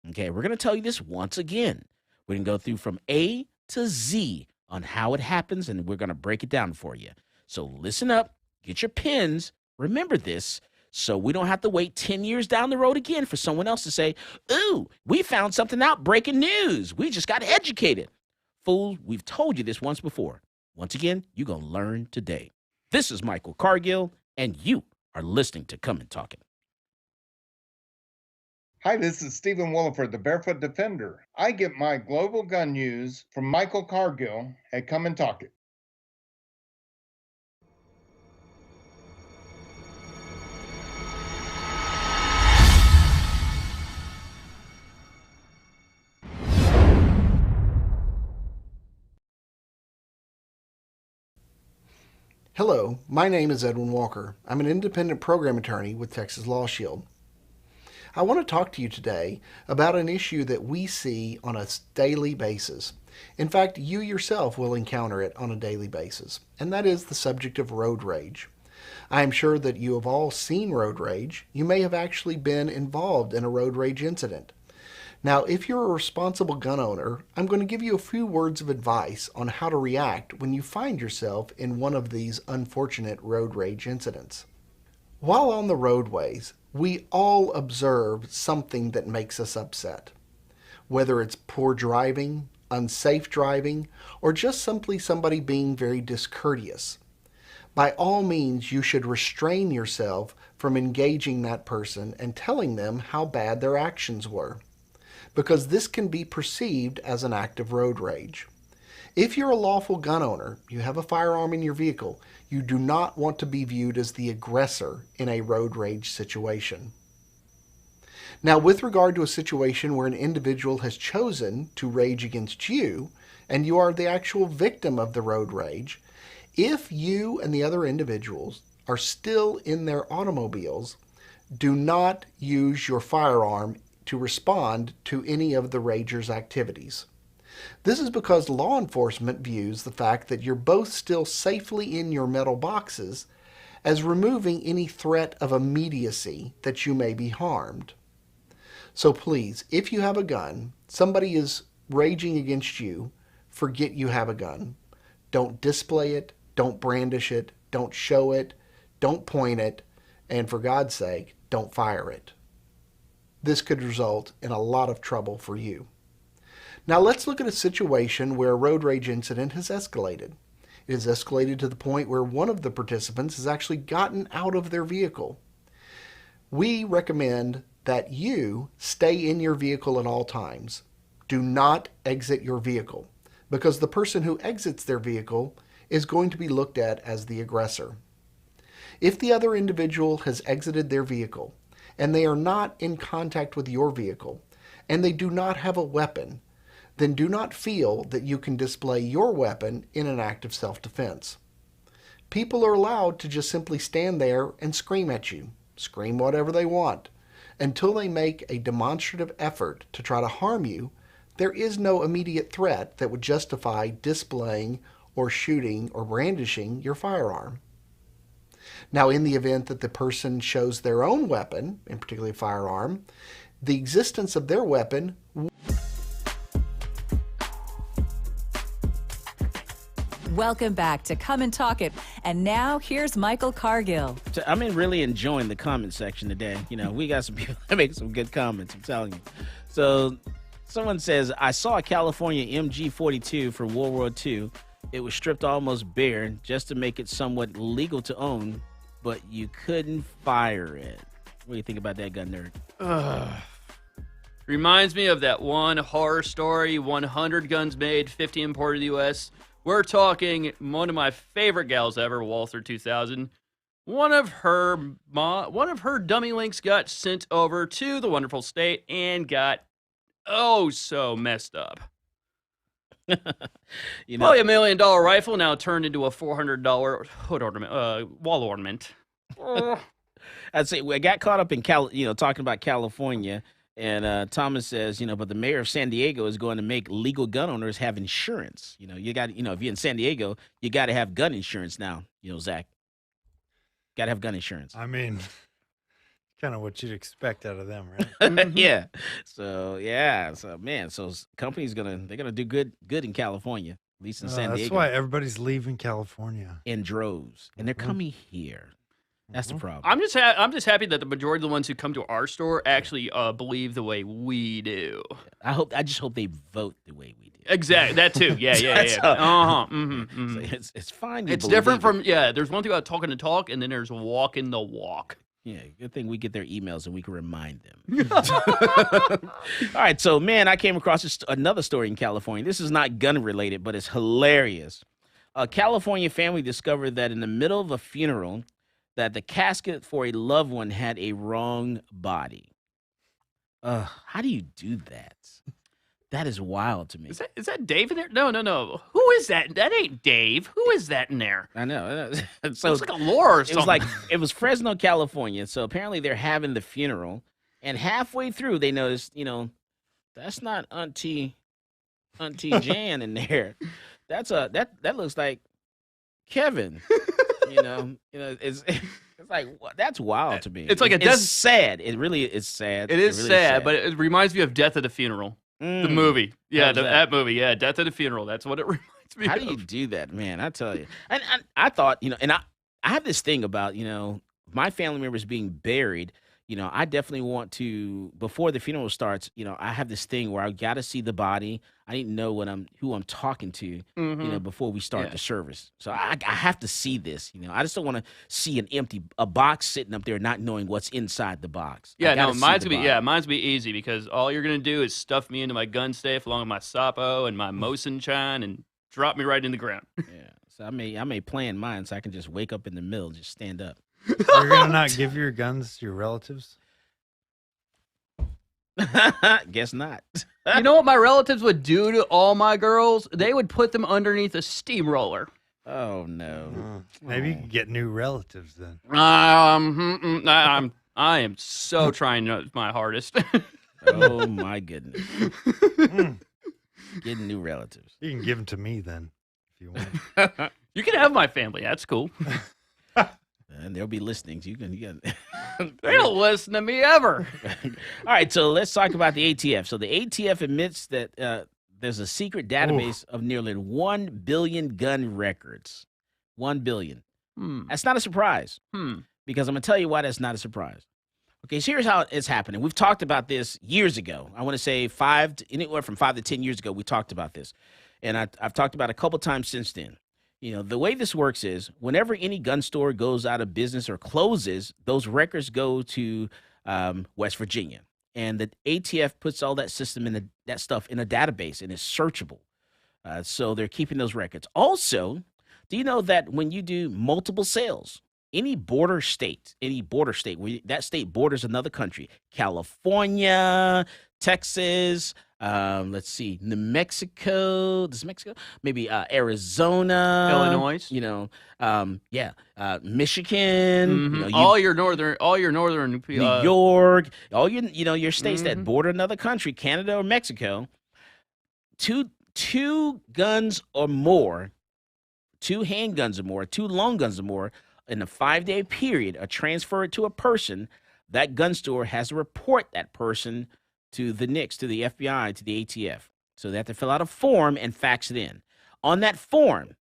Okay, we're going to tell you this once again. We're going to go through from A to Z on how it happens, and we're going to break it down for you. So listen up, get your pens, remember this, so we don't have to wait 10 years down the road again for someone else to say, ooh, we found something out, breaking news. We just got educated. Fools, we've told you this once before. Once again, you're going to learn today. This is Michael Cargill, and you are listening to Come and Talk It. Hi, this is Stephen Williford, the Barefoot Defender. I get my global gun news from Michael Cargill at Come and Talk It. Hello, my name is Edwin Walker. I'm an independent program attorney with Texas Law Shield. I want to talk to you today about an issue that we see on a daily basis. In fact, you yourself will encounter it on a daily basis, and that is the subject of road rage. I am sure that you have all seen road rage. You may have actually been involved in a road rage incident. Now, if you're a responsible gun owner, I'm going to give you a few words of advice on how to react when you find yourself in one of these unfortunate road rage incidents. While on the roadways, we all observe something that makes us upset. Whether it's poor driving, unsafe driving, or just simply somebody being very discourteous. By all means, you should restrain yourself from engaging that person and telling them how bad their actions were, because this can be perceived as an act of road rage. If you're a lawful gun owner, you have a firearm in your vehicle, you do not want to be viewed as the aggressor in a road rage situation. Now, with regard to a situation where an individual has chosen to rage against you, and you are the actual victim of the road rage, if you and the other individuals are still in their automobiles, do not use your firearm to respond to any of the rager's activities. This is because law enforcement views the fact that you're both still safely in your metal boxes as removing any threat of immediacy that you may be harmed. So please, if you have a gun, somebody is raging against you, forget you have a gun. Don't display it, don't brandish it, don't show it, don't point it, and for God's sake, don't fire it. This could result in a lot of trouble for you. Now let's look at a situation where a road rage incident has escalated. It has escalated to the point where one of the participants has actually gotten out of their vehicle. We recommend that you stay in your vehicle at all times. Do not exit your vehicle, because the person who exits their vehicle is going to be looked at as the aggressor. If the other individual has exited their vehicle and they are not in contact with your vehicle and they do not have a weapon, then do not feel that you can display your weapon in an act of self-defense. People are allowed to just simply stand there and scream at you, scream whatever they want. Until they make a demonstrative effort to try to harm you, there is no immediate threat that would justify displaying or shooting or brandishing your firearm. Now, in the event that the person shows their own weapon, in particular a firearm, the existence of their weapon Welcome back to Come and Talk It. And now here's Michael Cargill. I'm really enjoying the comment section today. You know, we got some people that make some good comments, I'm telling you. So someone says, I saw a California MG42 from World War II. It was stripped almost bare just to make it somewhat legal to own, but you couldn't fire it. What do you think about that, gun nerd? Reminds me of that one horror story, 100 guns made, 50 imported to the U.S., We're talking one of my favorite gals ever, Walther 2000. One of her dummy links got sent over to the wonderful state and got so messed up. You know, Probably $1 million rifle now turned into a $400 hood ornament, wall ornament. I'd say I got caught up in talking about California. And Thomas says, but the mayor of San Diego is going to make legal gun owners have insurance. You got, if you're in San Diego, you got to have gun insurance now. Zach, got to have gun insurance. I mean, kind of what you'd expect out of them, right? Yeah. So man, so companies they're gonna do good in California, at least in San Diego. That's why everybody's leaving California in droves, and they're coming here. That's the problem. I'm just happy that the majority of the ones who come to our store actually believe the way we do. I just hope they vote the way we do. Exactly, that too. Yeah. So it's fine. It's different from There's one thing about talking the talk, and then there's walking the walk. Yeah, good thing we get their emails and we can remind them. All right, so man, I came across another story in California. This is not gun related, but it's hilarious. A California family discovered that in the middle of a funeral, that the casket for a loved one had a wrong body. How do you do that? That is wild to me. Is that Dave in there? No. Who is that? That ain't Dave. Who is that in there? I know. So it's like a lore or something. It was Fresno, California. So apparently they're having the funeral, and halfway through they noticed, that's not Auntie Jan in there. That looks like Kevin. It's like that's wild to me. It's like it's sad. It really is sad. It is really sad, but it reminds me of Death at the Funeral, the movie. Yeah, that movie. Yeah, Death at the Funeral. That's what it reminds me. How of. do you do that, man? I tell you. And I thought, and I have this thing about my family members being buried, I definitely want to, before the funeral starts, I have this thing where I got to see the body. I need to know who I'm talking to, before we start the service. So I have to see this. I just don't want to see a box sitting up there, not knowing what's inside the box. Yeah, no, mine's gonna be easy because all you're gonna do is stuff me into my gun safe along with my Sapo and my Mosin Chine and drop me right in the ground. Yeah, so I may plan mine so I can just wake up in the middle, just stand up. You're gonna not give your guns to your relatives? Guess not. You know what my relatives would do to all my girls? They would put them underneath a steamroller. Oh no. Maybe you can get new relatives then. I am so trying my hardest. Oh my goodness. Getting new relatives. You can give them to me then, if you want. You can have my family. That's cool. And they'll be listening. You can. They don't listen to me ever. All right, so let's talk about the ATF. So the ATF admits that there's a secret database of nearly 1 billion gun records. 1 billion. That's not a surprise. Because I'm going to tell you why that's not a surprise. Okay, so here's how it's happening. We've talked about this years ago. I want to say anywhere from 5 to 10 years ago, we talked about this. And I've talked about it a couple times since then. The way this works is whenever any gun store goes out of business or closes, those records go to West Virginia. And the ATF puts all that that stuff in a database, and it's searchable. So they're keeping those records. Also, do you know that when you do multiple sales, any border state where that state borders another country, California, Texas, let's see, New Mexico, maybe Arizona, Illinois, Michigan, all your northern New York, all your states that border another country, Canada or Mexico, two guns or more, 2 handguns or more, 2 long guns or more in a 5-day period are transferred to a person. That gun store has to report that person to the NICS, to the FBI, to the ATF. So they have to fill out a form and fax it in. On that form,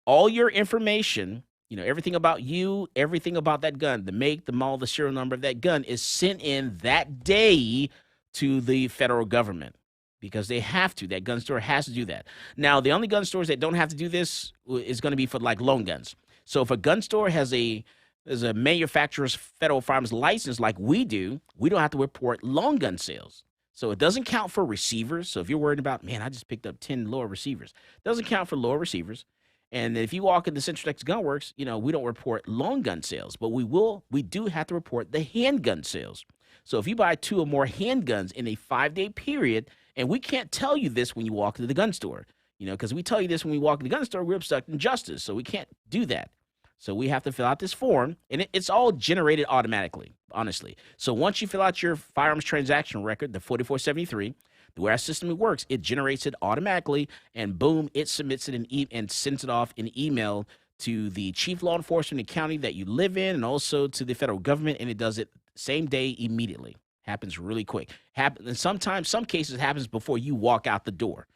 all your information, everything about you, everything about that gun, the make, the model, the serial number of that gun is sent in that day to the federal government because they have to. That gun store has to do that. Now, the only gun stores that don't have to do this is going to be for like loan guns. So if a gun store has a manufacturer's federal firearms license like we do, we don't have to report long gun sales. So it doesn't count for receivers. So if you're worried about, man, I just picked up 10 lower receivers, it doesn't count for lower receivers. And if you walk into Central Texas Gun Works, we don't report long gun sales, but we do have to report the handgun sales. So if you buy 2 or more handguns in a 5-day period, and we can't tell you this when you walk into the gun store, because we tell you this when we walk in the gun store, we're obstructing justice. So we can't do that. So we have to fill out this form, and it's all generated automatically, honestly. So once you fill out your firearms transaction record, the 4473, the way our system works, it generates it automatically, and boom, it submits it and sends it off in email to the chief law enforcement in the county that you live in, and also to the federal government, and it does it same day immediately. Happens really quick. And sometimes, some cases, it happens before you walk out the door.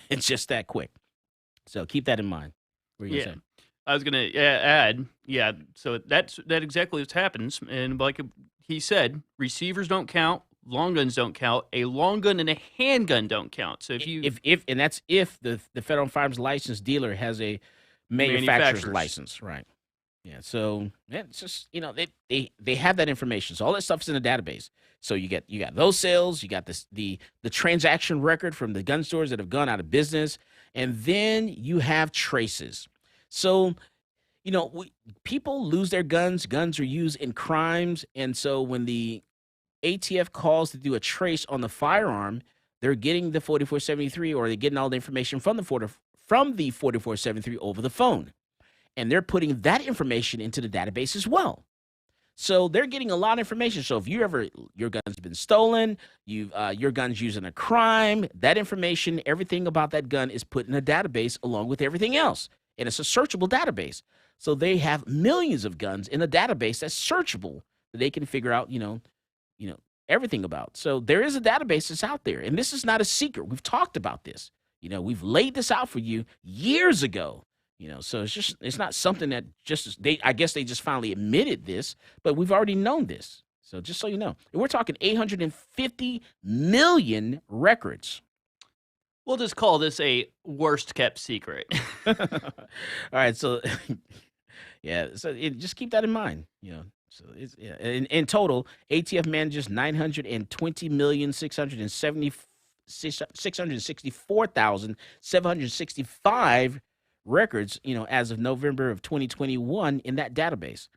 It's just that quick. So keep that in mind. What are you gonna say? I was going to add, so that exactly what happens. And like he said, receivers don't count, long guns don't count, a long gun and a handgun don't count. So if that's if the federal firearms license dealer has a manufacturer's license, right? Yeah, so it's just they have that information. So all that stuff's in a database. So you got those sales, you got the transaction record from the gun stores that have gone out of business, and then you have traces. So, people lose their guns. Guns are used in crimes. And so when the ATF calls to do a trace on the firearm, they're getting the 4473 or they're getting all the information from the 4473 over the phone. And they're putting that information into the database as well. So they're getting a lot of information. So if your gun's been stolen, your gun's used in a crime, that information, everything about that gun is put in a database along with everything else. And it's a searchable database. So they have millions of guns in a database that's searchable that they can figure out, everything about. So there is a database that's out there. And this is not a secret. We've talked about this. We've laid this out for you years ago. So it's not something that I guess they just finally admitted this, but we've already known this. So just so you know, and we're talking 850 million records. We'll just call this a worst kept secret. All right. So yeah. So just keep that in mind, So it's, in total, ATF manages 920,664,765 records, as of November of 2021 in that database.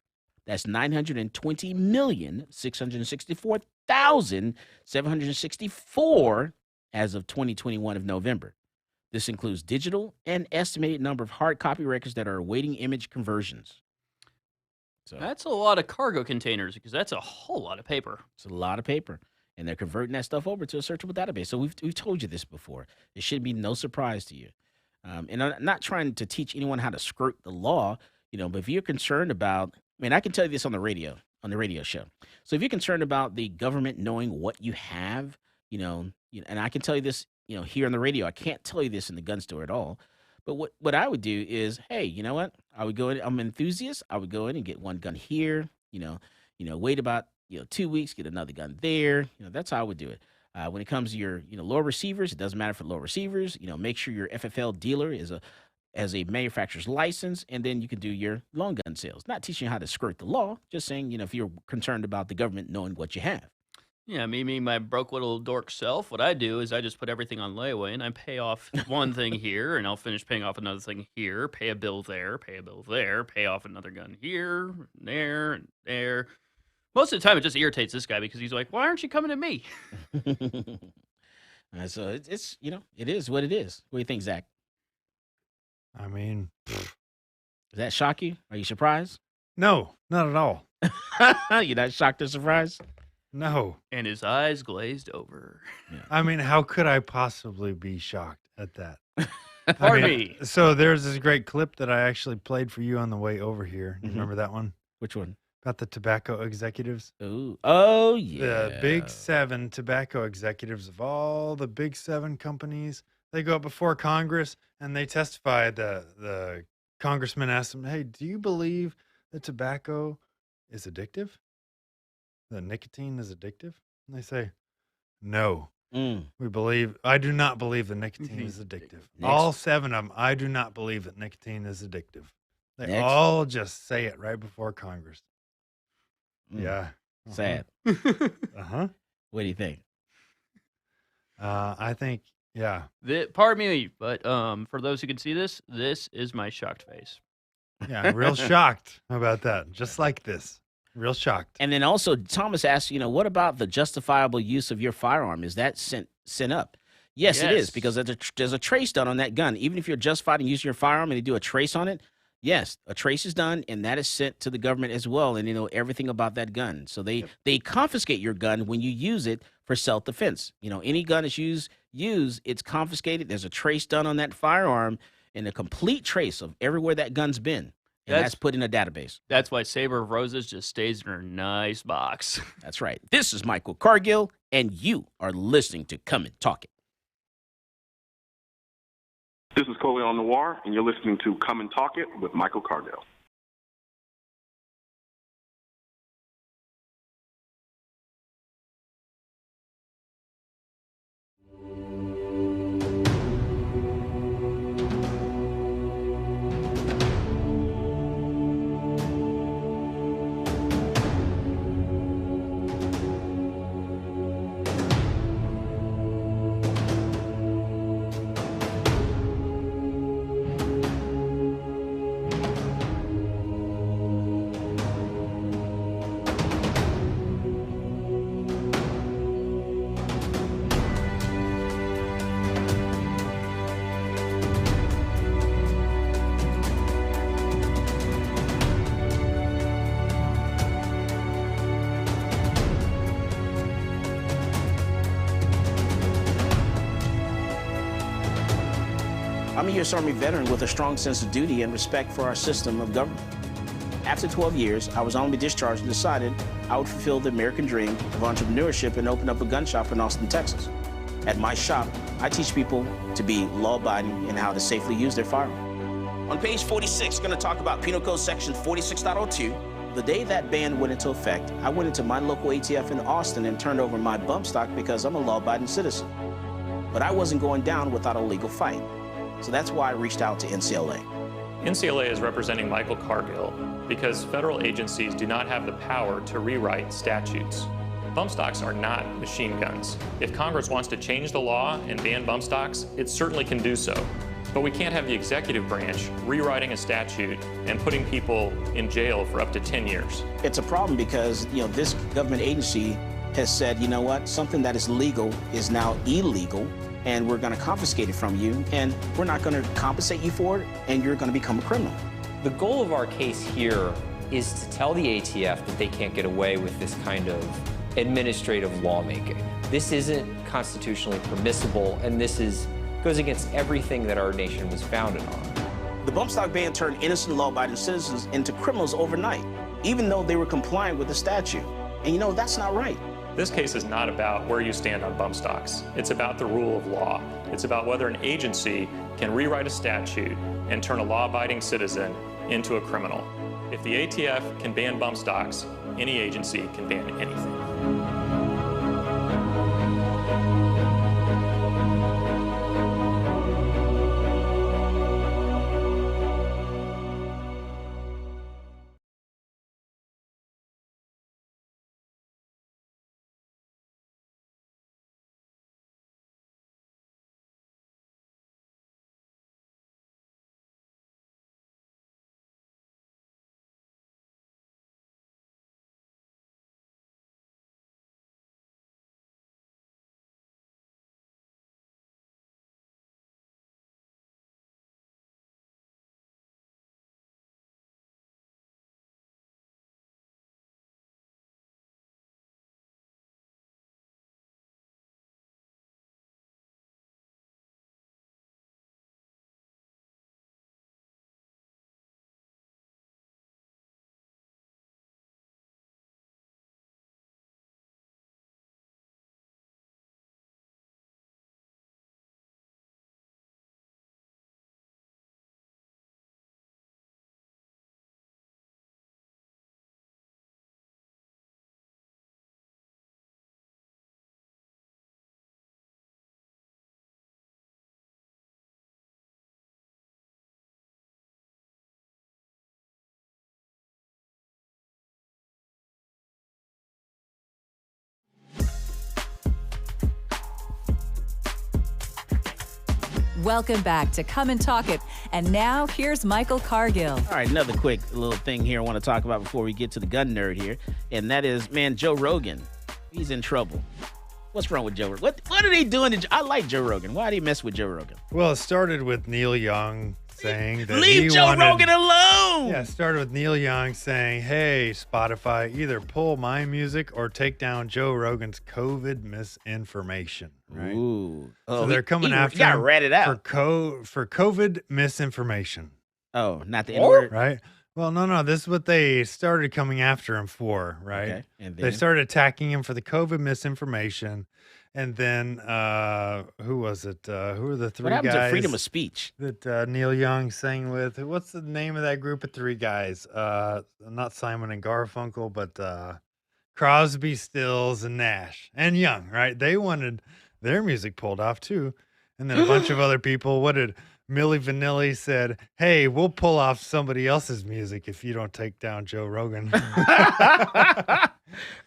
That's 920,664,764 as of 2021 of November. This includes digital and estimated number of hard copy records that are awaiting image conversions. So that's a lot of cargo containers because that's a whole lot of paper. It's a lot of paper. And they're converting that stuff over to a searchable database. So we've told you this before. It should be no surprise to you. And I'm not trying to teach anyone how to skirt the law, but if you're concerned about, I can tell you this on the radio show. So if you're concerned about the government knowing what you have, and I can tell you this, here on the radio, I can't tell you this in the gun store at all. But what I would do is, hey, you know what? I would go in, I'm an enthusiast. I would go in and get one gun here, wait about, 2 weeks, get another gun there. That's how I would do it. When it comes to your, lower receivers, it doesn't matter for lower receivers. Make sure your FFL dealer has a manufacturer's license, and then you can do your long gun sales. Not teaching you how to skirt the law, just saying, if you're concerned about the government knowing what you have. Yeah, me, my broke little dork self, what I do is I just put everything on layaway, and I pay off one thing here, and I'll finish paying off another thing here, pay a bill there, pay off another gun here, and there, and there. Most of the time, it just irritates this guy because he's like, why aren't you coming to me? So it's it is what it is. What do you think, Zach? Does that shock you? Are you surprised? No, not at all. You're not shocked or surprised? No. And his eyes glazed over. Yeah. How could I possibly be shocked at that? Pardon me. So there's this great clip that I actually played for you on the way over here. You remember that one? Which one? About the tobacco executives. Ooh. Oh, yeah. The big 7 tobacco executives of all the big 7 companies. They go up before Congress and they testify. The congressman asks them, hey, do you believe that tobacco is addictive? The nicotine is addictive? And they say, no. I do not believe that nicotine is addictive. All 7 of them, I do not believe that nicotine is addictive. They all just say it right before Congress. Yeah. Sad. Uh-huh. What do you think? I think, yeah. Pardon me, but for those who can see this is my shocked face. Yeah, real shocked about that. Just like this. Real shocked. And then also, Thomas asked, what about the justifiable use of your firearm? Is that sent up? Yes, it is, because there's a trace done on that gun. Even if you're justified in using your firearm and they do a trace on it, yes, a trace is done, and that is sent to the government as well, and they know everything about that gun. So they confiscate your gun when you use it for self-defense. Any gun that's used, it's confiscated. There's a trace done on that firearm, and a complete trace of everywhere that gun's been. And that's put in a database. That's why Saber of Roses just stays in her nice box. That's right. This is Michael Cargill, and you are listening to Come and Talk It. This is Coleon Noir, and you're listening to Come and Talk It with Michael Cargill. I'm a U.S. Army veteran with a strong sense of duty and respect for our system of government. After 12 years, I was honorably discharged and decided I would fulfill the American dream of entrepreneurship and open up a gun shop in Austin, Texas. At my shop, I teach people to be law-abiding and how to safely use their firearm. On page 46, going to talk about Penal Code Section 46.02. The day that ban went into effect, I went into my local ATF in Austin and turned over my bump stock because I'm a law-abiding citizen. But I wasn't going down without a legal fight. So that's why I reached out to NCLA. NCLA is representing Michael Cargill because federal agencies do not have the power to rewrite statutes. Bump stocks are not machine guns. If Congress wants to change the law and ban bump stocks, it certainly can do so. But we can't have the executive branch rewriting a statute and putting people in jail for up to 10 years. It's a problem because, this government agency has said, you know what, something that is legal is now illegal, and we're going to confiscate it from you, and we're not going to compensate you for it, and you're going to become a criminal. The goal of our case here is to tell the ATF that they can't get away with this kind of administrative lawmaking. This isn't constitutionally permissible, and this goes against everything that our nation was founded on. The bump stock ban turned innocent law-abiding citizens into criminals overnight, even though they were compliant with the statute. And that's not right. This case is not about where you stand on bump stocks. It's about the rule of law. It's about whether an agency can rewrite a statute and turn a law-abiding citizen into a criminal. If the ATF can ban bump stocks, any agency can ban anything. Welcome back to Come and Talk It. And now here's Michael Cargill. All right, another quick little thing here I want to talk about before we get to the gun nerd here. And that is, Joe Rogan. He's in trouble. What's wrong with Joe Rogan? What are they doing? I like Joe Rogan. Why do you mess with Joe Rogan? Well, it started with Neil Young saying that Leave Joe Rogan alone! Yeah, it started with Neil Young saying, hey, Spotify, either pull my music or take down Joe Rogan's COVID misinformation. Right? Ooh. So they're coming after him ratted out. for COVID misinformation. Oh, not the N-word? Right? Well, no. This is what they started coming after him for, right? Okay. And they started attacking him for the COVID misinformation. And then, who was it? Who were the three guys? What happened to freedom of speech? That Neil Young sang with? What's the name of that group of three guys? Not Simon and Garfunkel, but Crosby, Stills, and Nash. And Young, right? They wanted their music pulled off, too. And then a bunch of other people. What did Milli Vanilli said? Hey, we'll pull off somebody else's music if you don't take down Joe Rogan.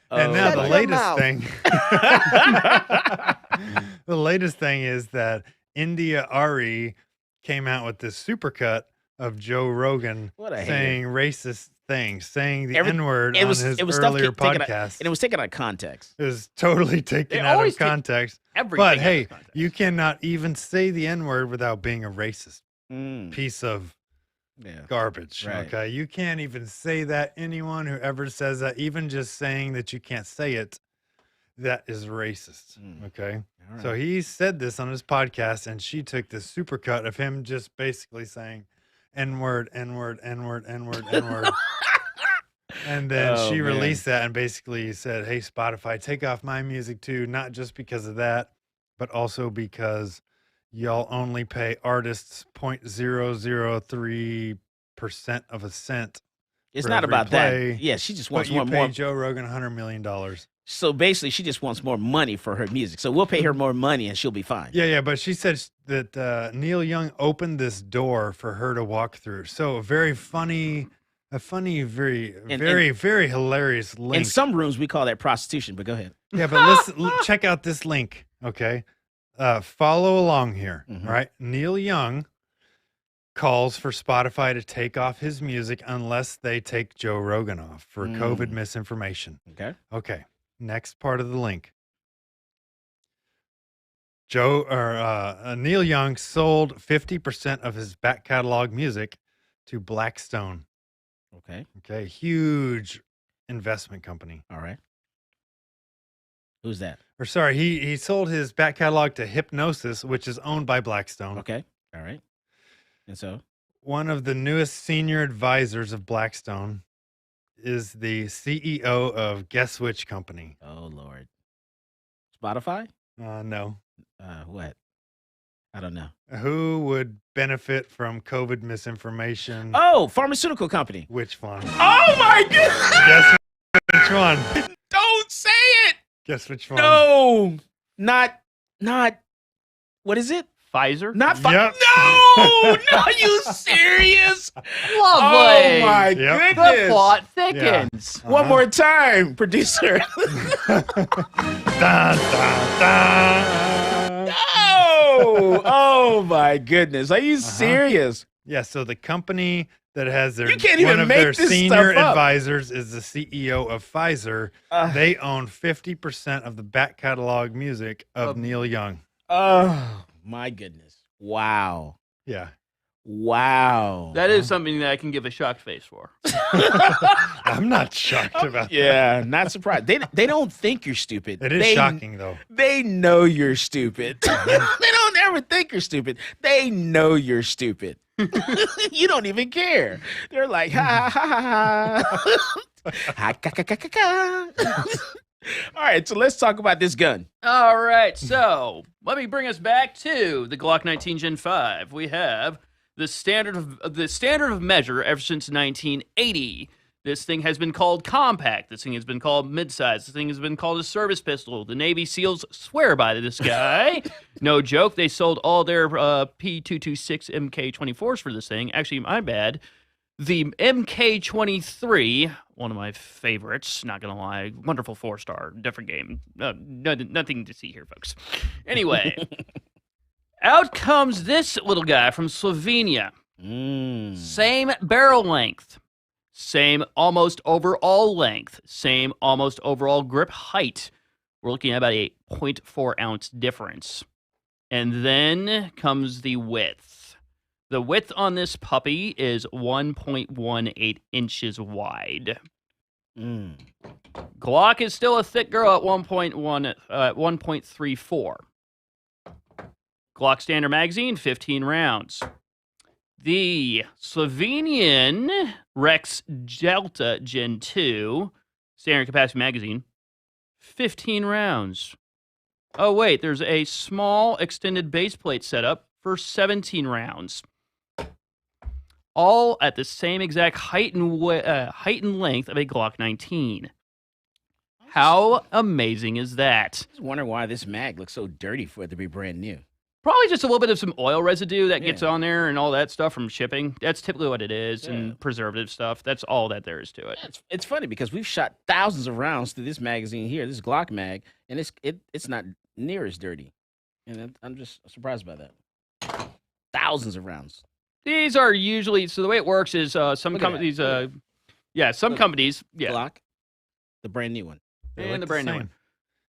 And now the latest thing is that India Ari came out with this supercut of Joe Rogan saying racist things, saying the N-word on his earlier podcast. And it was taken out of context. It was totally taken out of context. But hey, you cannot even say the N-word without being a racist piece of garbage. Right. Okay, you can't even say that. Anyone who ever says that, even just saying that you can't say it, that is racist. Okay, right. So he said this on his podcast, and she took this supercut of him just basically saying N-word, N-word, N-word, N-word, N-word. And then she released that and basically said, hey, Spotify, take off my music too, not just because of that, but also because y'all only pay artists 0.003% of a cent. It's for not every about play, that. Yeah, she just But wants you more. pay Joe Rogan $100 million. So basically, she just wants more money for her music. So we'll pay her more money, and she'll be fine. Yeah, but she said that Neil Young opened this door for her to walk through. So very funny, very hilarious link. In some rooms, we call that prostitution. But go ahead. Yeah, but check out this link, okay? Follow along here, right? Neil Young calls for Spotify to take off his music unless they take Joe Rogan off for COVID misinformation. Okay. Next part of the link. Neil Young sold 50% of his back catalog music to Blackstone. Okay. Huge investment company. All right. Who's that? Or sorry, he sold his back catalog to Hypnosis, which is owned by Blackstone. Okay. All right. And so? One of the newest senior advisors of Blackstone is the CEO of guess which company? Oh, Lord. Spotify? No. What? I don't know. Who would benefit from COVID misinformation? Oh, pharmaceutical company. Which one? Oh, my goodness. Guess which one? Don't say it. Guess which one? No. Not. What is it? Pfizer? Not Pfizer. Yep. No. Are you serious? Lovely. Oh, my Yep. goodness. The plot thickens. Yeah. One more time, producer. Dun, dun, dun. No. Oh, my goodness. Are you serious? Yeah, so the company that has their You can't one even of make their this senior stuff up. advisors is the CEO of Pfizer. They own 50% of the back catalog music of Neil Young. Oh, my goodness. Wow. Yeah. Wow. That is something that I can give a shocked face for. I'm not shocked about that. Yeah, not surprised. They don't think you're stupid. It is shocking, though. They know you're stupid. They don't ever think you're stupid. They know you're stupid. You don't even care. They're like, ha, ha, ha, ha, ha. Ha, ka, ka, ka, ka, ka. All right, so let's talk about this gun. All right, so let me bring us back to the Glock 19 Gen 5. We have the standard of measure ever since 1980. This thing has been called compact. This thing has been called midsize. This thing has been called a service pistol. The Navy SEALs swear by this guy. No joke. They sold all their P226 MK24s for this thing. Actually, my bad. The MK23, one of my favorites, not going to lie, wonderful 4-star, different game. Nothing to see here, folks. Anyway, out comes this little guy from Slovenia. Same barrel length, same almost overall length, same almost overall grip height. We're looking at about a 0.4 ounce difference. And then comes the width. The width on this puppy is 1.18 inches wide. Glock is still a thick girl at 1.34. Glock standard magazine, 15 rounds. The Slovenian Rex Delta Gen 2 standard capacity magazine, 15 rounds. Oh, wait, there's a small extended base plate setup for 17 rounds. All at the same exact height and length of a Glock 19. How amazing is that? I was wondering why this mag looks so dirty for it to be brand new. Probably just a little bit of some oil residue that gets on there and all that stuff from shipping. That's typically what it is, and preservative stuff. That's all that there is to it. It's funny because we've shot thousands of rounds through this magazine here, this Glock mag, and it's not near as dirty. And I'm just surprised by that. Thousands of rounds. These are usually, so the way it works is some companies, companies, Glock, the brand new one. And the brand new one.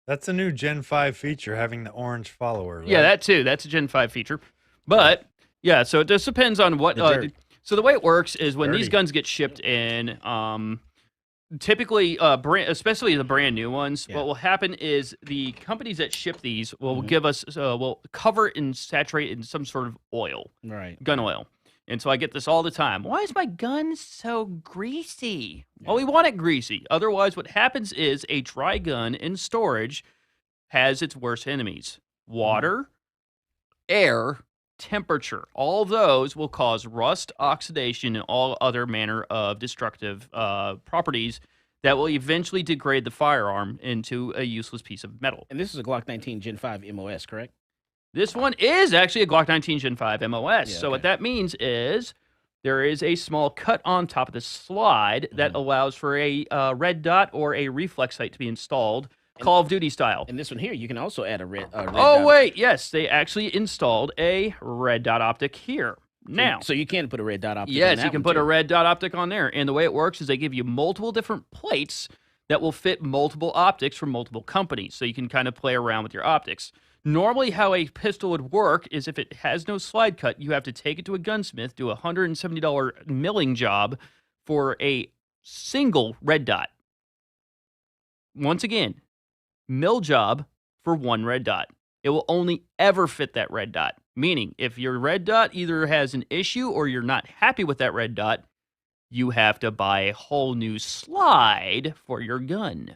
That's a new Gen 5 feature, having the orange follower. Right? Yeah, that too. That's a Gen 5 feature. But, yeah, so it just depends on what. So the way it works is when these guns get shipped in, typically, especially the brand new ones, what will happen is the companies that ship these will give us, will cover and saturate in some sort of oil. Right. Gun oil. And so I get this all the time. Why is my gun so greasy? Well, we want it greasy. Otherwise, what happens is a dry gun in storage has its worst enemies. Water, air, temperature. All those will cause rust, oxidation, and all other manner of destructive properties that will eventually degrade the firearm into a useless piece of metal. And this is a Glock 19 Gen 5 MOS, correct? This one is actually a Glock 19 Gen 5 MOS. Yeah, so what that means is there is a small cut on top of the slide that allows for a red dot or a reflex sight to be installed, Call of Duty style. And this one here, you can also add a red Oh, dot. wait. Yes, they actually installed a red dot optic here. Now, so you can put a red dot optic on yes, that you can one, put too. a red dot optic on there. And the way it works is they give you multiple different plates that will fit multiple optics from multiple companies. So you can kind of play around with your optics. Normally, how a pistol would work is if it has no slide cut, you have to take it to a gunsmith, do a $170 milling job for a single red dot. Once again, mill job for one red dot. It will only ever fit that red dot. Meaning, if your red dot either has an issue or you're not happy with that red dot, you have to buy a whole new slide for your gun.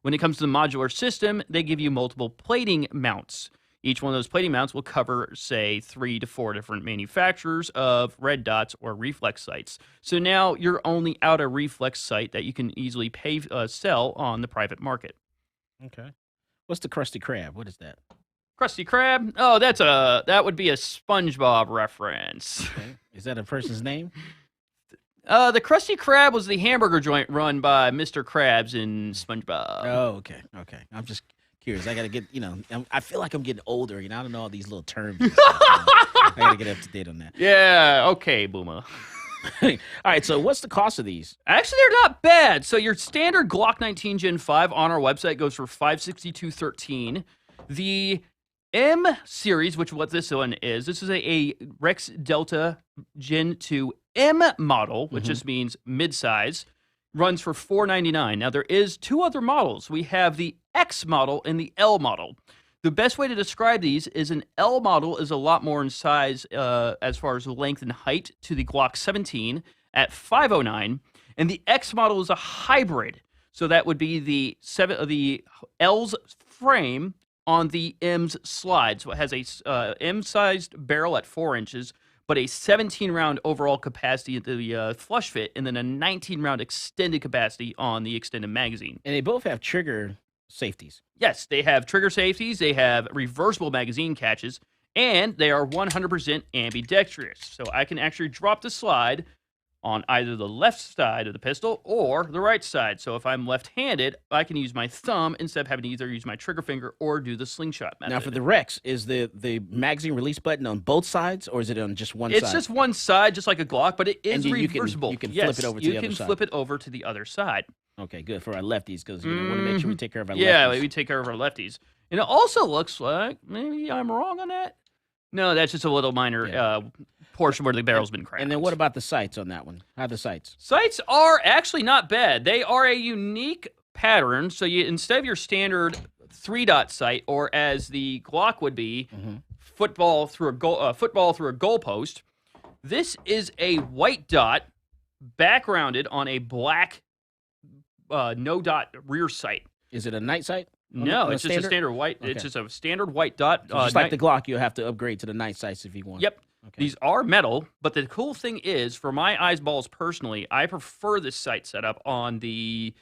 When it comes to the modular system, they give you multiple plating mounts. Each one of those plating mounts will cover, say, 3 to 4 different manufacturers of red dots or reflex sights. So now you're only out a reflex sight that you can easily sell on the private market. Okay. What's the Krusty Krab? What is that? Krusty Krab? Oh, that would be a SpongeBob reference. Okay. Is that a person's name? The Krusty Krab was the hamburger joint run by Mr. Krabs in SpongeBob. Oh, okay. Okay. I'm just curious. I got to get, I feel like I'm getting older. I don't know all these little terms. And stuff, I got to get up to date on that. Yeah. Okay, Boomer. All right. So what's the cost of these? Actually, they're not bad. So your standard Glock 19 Gen 5 on our website goes for $562.13. The M series, which what this one is, this is a Rex Delta Gen 2 M model, which just means mid-size, runs for $499. Now, there is two other models. We have the X model and the L model. The best way to describe these is an L model is a lot more in size as far as length and height to the Glock 17 at $509, and the X model is a hybrid. So that would be the L's frame on the M's slide. So it has a M-sized barrel at 4 inches, but a 17-round overall capacity at the flush fit, and then a 19-round extended capacity on the extended magazine. And they both have trigger safeties. Yes, they have trigger safeties, they have reversible magazine catches, and they are 100% ambidextrous. So I can actually drop the slide on either the left side of the pistol or the right side. So if I'm left-handed, I can use my thumb instead of having to either use my trigger finger or do the slingshot method. Now, for the Rex, is the magazine release button on both sides, or is it on just one side? It's just one side, just like a Glock, but it is reversible. You can flip it over to the other side. You can flip it over to the other side. Okay, good for our lefties, because we want to make sure we take care of our lefties. Yeah, we take care of our lefties. And it also looks like, maybe I'm wrong on that. No, that's just a little minor portion where the barrel's been cracked. And then what about the sights on that one? How are the sights? Sights are actually not bad. They are a unique pattern. So you instead of your standard 3-dot sight, or as the Glock would be, football through a goalpost, this is a white dot backgrounded on a black no dot rear sight. Is it a night sight? No, it's just a standard white. Okay. It's just a standard white dot. Just like the Glock, you'll have to upgrade to the night sights if you want. Yep. Okay. These are metal, but the cool thing is, for my eyeballs personally, I prefer this sight setup on the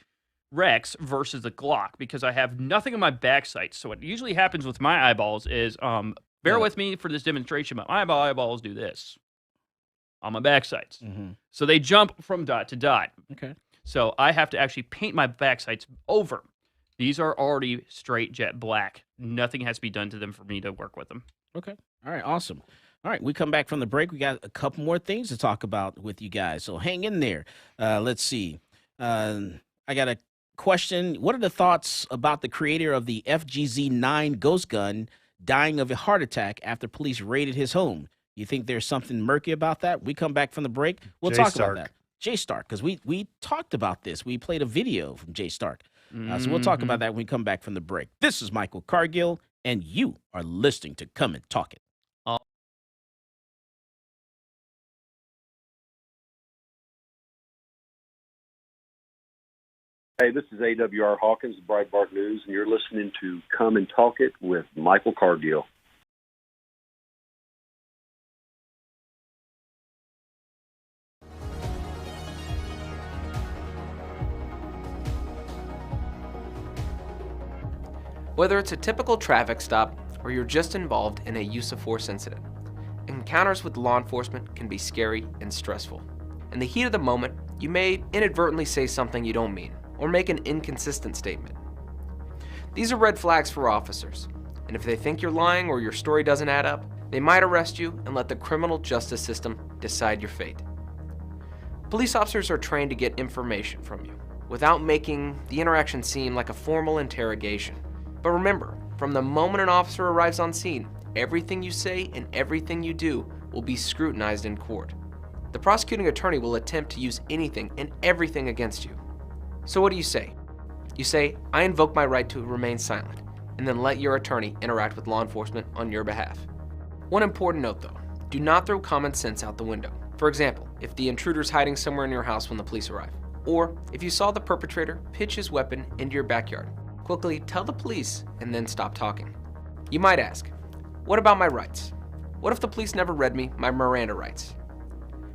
Rex versus the Glock because I have nothing on my back sights. So what usually happens with my eyeballs is, bear with me for this demonstration, but my eyeballs do this on my back sights. So they jump from dot to dot. Okay. So I have to actually paint my back sights over. These are already straight jet black. Nothing has to be done to them for me to work with them. Okay. All right. Awesome. All right. We come back from the break. We got a couple more things to talk about with you guys. So hang in there. Let's see. I got a question. What are the thoughts about the creator of the FGZ-9 ghost gun dying of a heart attack after police raided his home? You think there's something murky about that? We come back from the break. We'll talk about that. Jay Stark, because we talked about this. We played a video from Jay Stark. So we'll talk about that when we come back from the break. This is Michael Cargill, and you are listening to Come and Talk It. Hey, this is AWR Hawkins, Breitbart News, and you're listening to Come and Talk It with Michael Cargill. Whether it's a typical traffic stop or you're just involved in a use of force incident, encounters with law enforcement can be scary and stressful. In the heat of the moment, you may inadvertently say something you don't mean or make an inconsistent statement. These are red flags for officers, and if they think you're lying or your story doesn't add up, they might arrest you and let the criminal justice system decide your fate. Police officers are trained to get information from you without making the interaction seem like a formal interrogation. But remember, from the moment an officer arrives on scene, everything you say and everything you do will be scrutinized in court. The prosecuting attorney will attempt to use anything and everything against you. So what do you say? You say, "I invoke my right to remain silent," and then let your attorney interact with law enforcement on your behalf. One important note though, do not throw common sense out the window. For example, if the intruder's hiding somewhere in your house when the police arrive, or if you saw the perpetrator pitch his weapon into your backyard, quickly tell the police and then stop talking. You might ask, what about my rights? What if the police never read me my Miranda rights?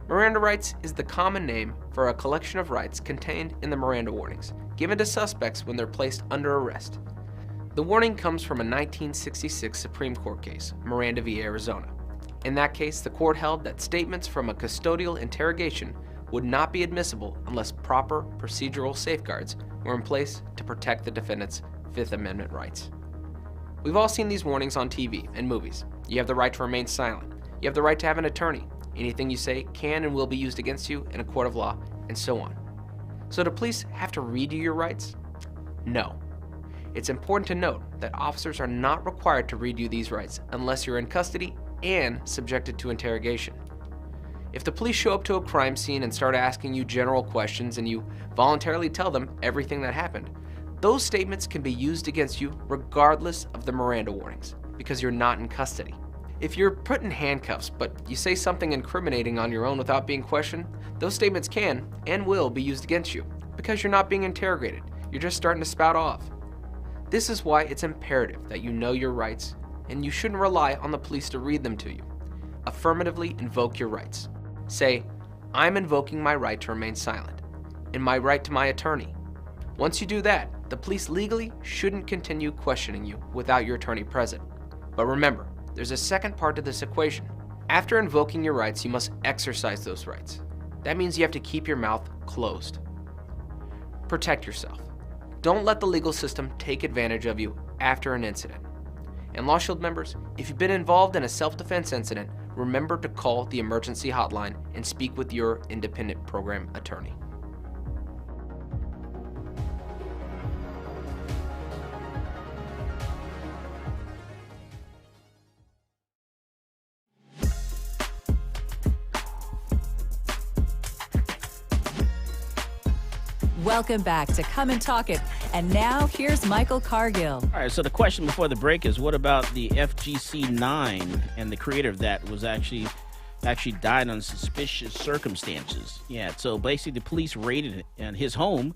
Miranda rights is the common name for a collection of rights contained in the Miranda warnings, given to suspects when they're placed under arrest. The warning comes from a 1966 Supreme Court case, Miranda v. Arizona. In that case, the court held that statements from a custodial interrogation would not be admissible unless proper procedural safeguards were in place to protect the defendant's Fifth Amendment rights. We've all seen these warnings on TV and movies. You have the right to remain silent. You have the right to have an attorney. Anything you say can and will be used against you in a court of law, and so on. So do police have to read you your rights? No. It's important to note that officers are not required to read you these rights unless you're in custody and subjected to interrogation. If the police show up to a crime scene and start asking you general questions and you voluntarily tell them everything that happened, those statements can be used against you regardless of the Miranda warnings because you're not in custody. If you're put in handcuffs but you say something incriminating on your own without being questioned, those statements can and will be used against you because you're not being interrogated. You're just starting to spout off. This is why it's imperative that you know your rights and you shouldn't rely on the police to read them to you. Affirmatively invoke your rights. Say, "I'm invoking my right to remain silent and my right to my attorney." Once you do that, the police legally shouldn't continue questioning you without your attorney present. But remember, there's a second part to this equation. After invoking your rights, you must exercise those rights. That means you have to keep your mouth closed. Protect yourself. Don't let the legal system take advantage of you after an incident. And Law Shield members, if you've been involved in a self-defense incident, remember to call the emergency hotline and speak with your independent program attorney. Welcome back to Come and Talk It. And now here's Michael Cargill. All right, so the question before the break is, what about the FGC-9 and the creator of that was actually died on suspicious circumstances? Yeah, so basically the police raided in his home,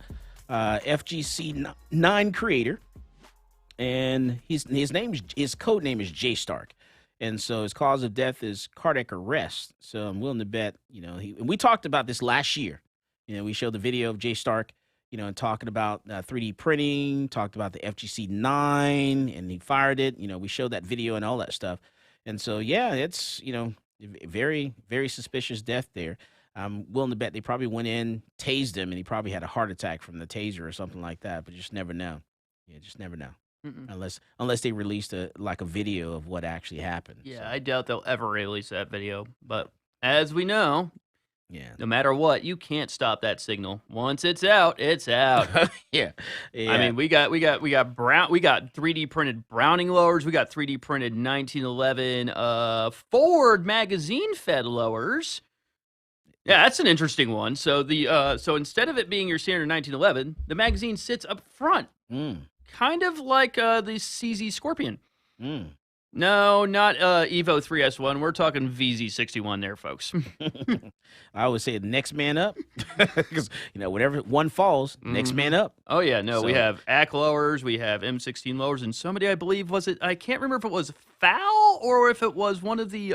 FGC-9 creator, and his code name is Jay Stark. And so his cause of death is cardiac arrest. So I'm willing to bet, and we talked about this last year. We showed the video of Jay Stark, and talking about 3D printing, talked about the FGC-9, and he fired it. We showed that video and all that stuff. And so, yeah, it's, very, very suspicious death there. I'm willing to bet they probably went in, tased him, and he probably had a heart attack from the taser or something like that, but you just never know. Yeah, just never know. Unless they released a video of what actually happened. Yeah, So, I doubt they'll ever release that video. But as we know, yeah. no matter what, you can't stop that signal. Once it's out, it's out. Yeah. I mean, we got 3D printed Browning lowers. We got 3D printed 1911 Ford magazine fed lowers. Yeah, that's an interesting one. So so instead of it being your standard 1911, the magazine sits up front, kind of like the CZ Scorpion. No, not Evo 3S1. We're talking VZ61 there, folks. I always say next man up, because whenever one falls, next man up. Oh yeah, no, So- we have AC lowers, we have M16 lowers, and somebody, I believe, I can't remember if it was FOUL or if it was one of the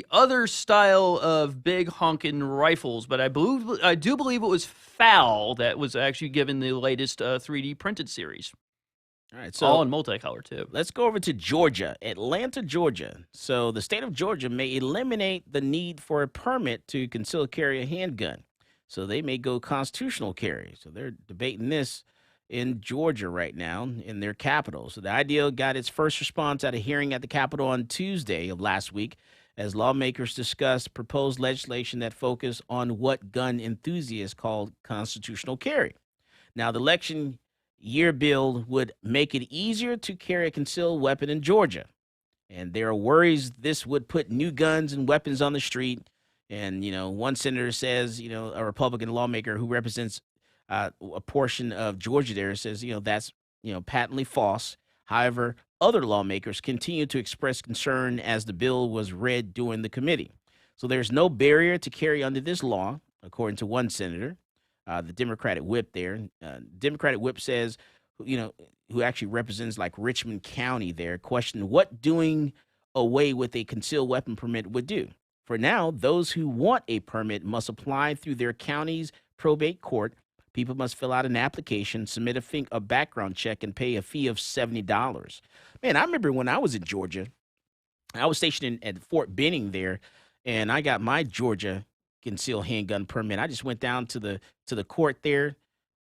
other style of big honking rifles, but I do believe it was FOUL that was actually given the latest 3D printed series. All right, so all in multicolor too. let's go over to Georgia, Atlanta, Georgia. So the state of Georgia may eliminate the need for a permit to conceal carry a handgun. So they may go constitutional carry. So they're debating this in Georgia right now in their capital. So the idea got its first response at a hearing at the Capitol on Tuesday of last week as lawmakers discussed proposed legislation that focused on what gun enthusiasts called constitutional carry. Now, the election year bill would make it easier to carry a concealed weapon in Georgia. And there are worries this would put new guns and weapons on the street. And, one senator says, a Republican lawmaker who represents a portion of Georgia there says, that's, patently false. However, other lawmakers continue to express concern as the bill was read during the committee. So there's no barrier to carry under this law, according to one senator, the Democratic whip there. Democratic whip says, who actually represents like Richmond County there, questioned what doing away with a concealed weapon permit would do. For now, those who want a permit must apply through their county's probate court. People must fill out an application, submit a background check, and pay a fee of $70. Man, I remember when I was in Georgia, I was stationed at Fort Benning there, and I got my Georgia concealed handgun permit. I just went down to the court there,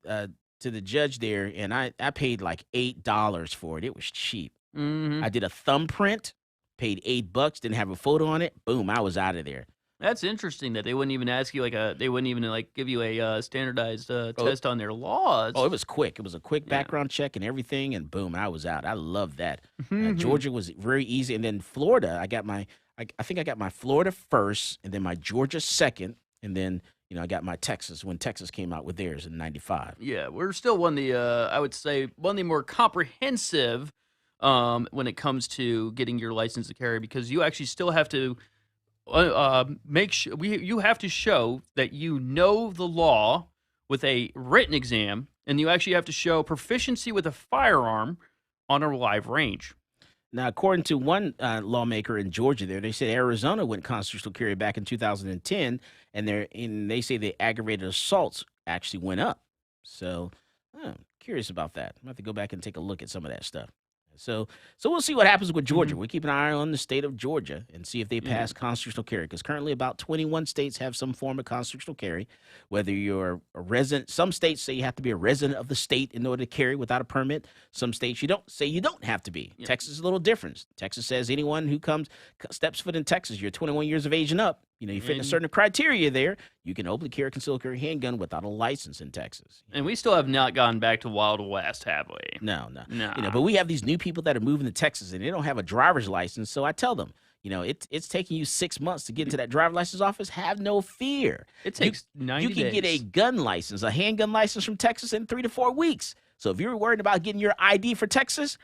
to the judge there, and I paid like $8 for it. It was cheap. Mm-hmm. I did a thumbprint, paid $8, didn't have a photo on it. Boom, I was out of there. That's interesting that they wouldn't even ask you they wouldn't even give you a standardized test on their laws. Oh, it was quick. It was a quick background check and everything, and boom, I was out. I love that. Georgia was very easy, and then Florida, I think I got my Florida first, and then my Georgia second, and then I got my Texas when Texas came out with theirs in '95. Yeah, we're still one of the I would say one of the more comprehensive when it comes to getting your license to carry, because you actually still have to make sure you have to show that you know the law with a written exam, and you actually have to show proficiency with a firearm on a live range. Now, according to one lawmaker in Georgia there, they said Arizona went constitutional carry back in 2010, and they say the aggravated assaults actually went up. So I'm curious about that. I'm going to have to go back and take a look at some of that stuff. So we'll see what happens with Georgia. We'll keep an eye on the state of Georgia and see if they pass constitutional carry, because currently about 21 states have some form of constitutional carry, whether you're a resident. Some states say you have to be a resident of the state in order to carry without a permit. Some states you don't have to be. Texas is a little different. Texas says anyone who steps foot in Texas, you're 21 years of age and up, you fit a certain criteria there, you can openly carry a concealed carry handgun without a license in Texas. And we still have not gone back to Wild West, have we? No. But we have these new people that are moving to Texas, and they don't have a driver's license. So I tell them, it's taking you 6 months to get into that driver's license office. Have no fear. It takes 90 days. You can get a gun license, a handgun license from Texas in 3 to 4 weeks. So if you're worried about getting your ID for Texas,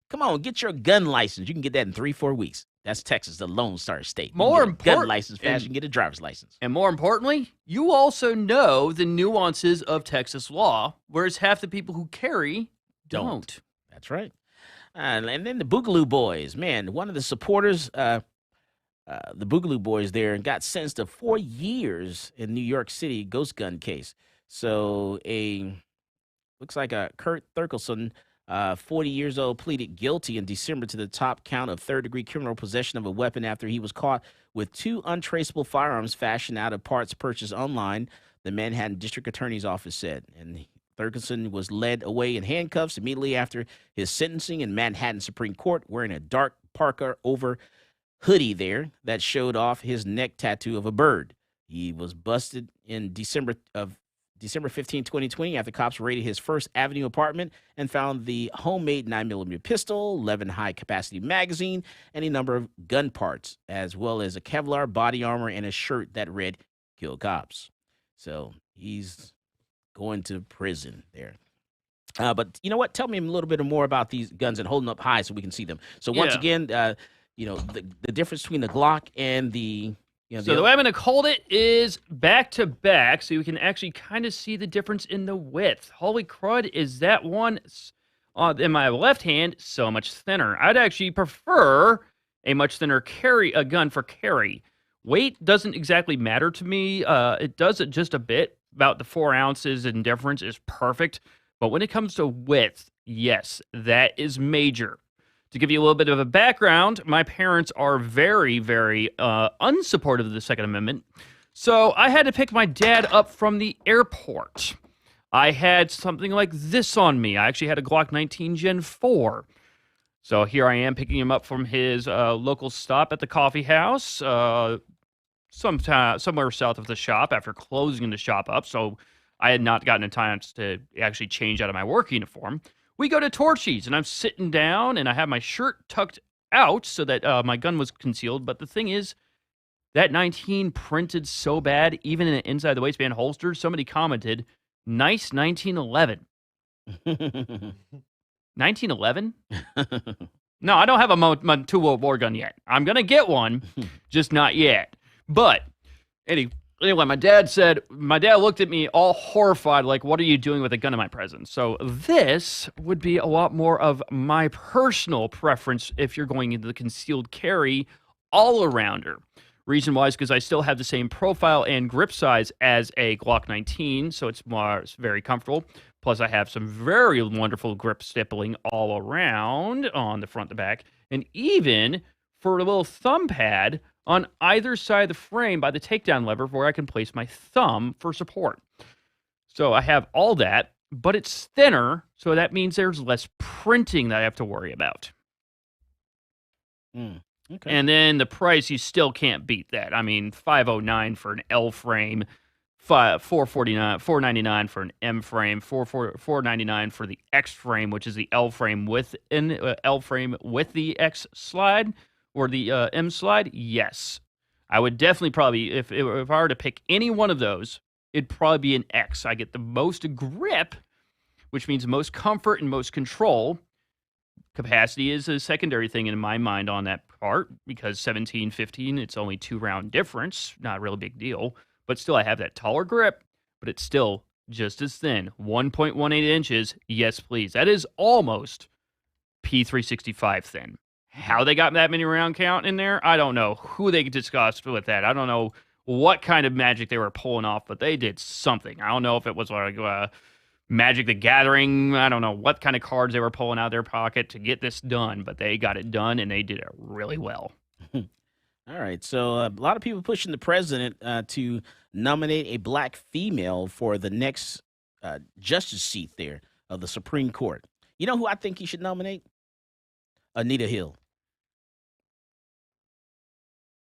come on, get your gun license. You can get that in 3-4 weeks. That's Texas, the Lone Star State. More important, gun license fast, you can get a driver's license. And more importantly, you also know the nuances of Texas law, whereas half the people who carry don't. That's right. And then the Boogaloo Boys, man, one of the supporters, the Boogaloo Boys there, got sentenced to 4 years in New York City ghost gun case. So looks like a Kurt Thurkelson, 40 years old, pleaded guilty in December to the top count of third-degree criminal possession of a weapon after he was caught with 2 untraceable firearms fashioned out of parts purchased online, the Manhattan District Attorney's Office said. And Thurkelson was led away in handcuffs immediately after his sentencing in Manhattan Supreme Court, wearing a dark parka over hoodie there that showed off his neck tattoo of a bird. He was busted in December 15, 2020, after cops raided his First Avenue apartment and found the homemade 9mm pistol, 11 high-capacity magazine, and a number of gun parts, as well as a Kevlar body armor and a shirt that read, "Kill Cops." So he's going to prison there. But you know what? Tell me a little bit more about these guns and holding up high so we can see them. So once again, the difference between the Glock and the... So the way I'm going to hold it is back to back, so you can actually kind of see the difference in the width. Holy crud, is that one in my left hand so much thinner? I'd actually prefer a much thinner gun for carry. Weight doesn't exactly matter to me. It does it just a bit. About the 4 ounces in difference is perfect. But when it comes to width, Yes, that is major. To give you a little bit of a background, my parents are very, very unsupportive of the Second Amendment. So I had to pick my dad up from the airport. I had something like this on me. I actually had a Glock 19 Gen 4. So here I am picking him up from his local stop at the coffee house, somewhere south of the shop after closing the shop up. So I had not gotten a time to actually change out of my work uniform. We go to Torchy's, and I'm sitting down, and I have my shirt tucked out so that my gun was concealed. But the thing is, that 19 printed so bad, even in an inside the waistband holster, somebody commented, "Nice 1911." 1911? No, I don't have a two World War gun yet. I'm going to get one, just not yet. But anyway, my dad looked at me all horrified, like, what are you doing with a gun in my presence? So this would be a lot more of my personal preference if you're going into the concealed carry all-arounder. Reason why is because I still have the same profile and grip size as a Glock 19, so it's very comfortable. Plus, I have some very wonderful grip stippling all around on the front, the back, and even for a little thumb pad on either side of the frame by the takedown lever where I can place my thumb for support. So I have all that, but it's thinner, so that means there's less printing that I have to worry about. Okay. And then the price, you still can't beat that. I mean, $509 for an L frame, $499 for an M frame, $499 for the X frame, which is the L frame with the X slide or the M slide. Yes, I would definitely probably, if I were to pick any one of those, it'd probably be an X. I get the most grip, which means most comfort and most control. Capacity is a secondary thing in my mind on that part because 17, 15, it's only 2-round difference. Not a really big deal. But still, I have that taller grip, but it's still just as thin. 1.18 inches. Yes, please. That is almost P365 thin. How they got that many round count in there, I don't know. Who they discussed with that. I don't know what kind of magic they were pulling off, but they did something. I don't know if it was like Magic the Gathering. I don't know what kind of cards they were pulling out of their pocket to get this done, but they got it done, and they did it really well. All right. So a lot of people pushing the president to nominate a black female for the next justice seat there of the Supreme Court. You know who I think he should nominate? Anita Hill.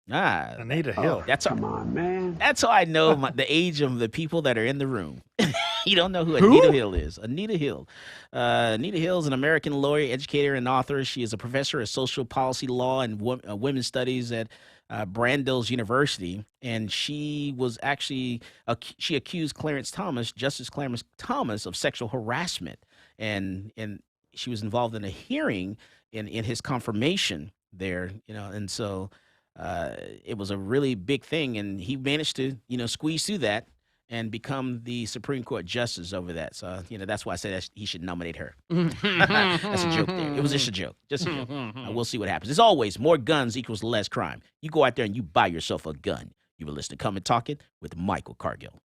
Anita Hill. Come on, man. That's how I know the age of the people that are in the room. You don't know who Anita Hill is. Anita Hill. Anita Hill is an American lawyer, educator, and author. She is a professor of social policy law and women's studies at Brandeis University. And she was actually, she accused Justice Clarence Thomas, of sexual harassment. And she was involved in a hearing in his confirmation there, and so it was a really big thing. And he managed to, squeeze through that and become the Supreme Court justice over that. So, that's why I said he should nominate her. That's a joke there. It was just a joke. Just a joke. We'll see what happens. As always, more guns equals less crime. You go out there and you buy yourself a gun. You were listening to Come and Talk It with Michael Cargill.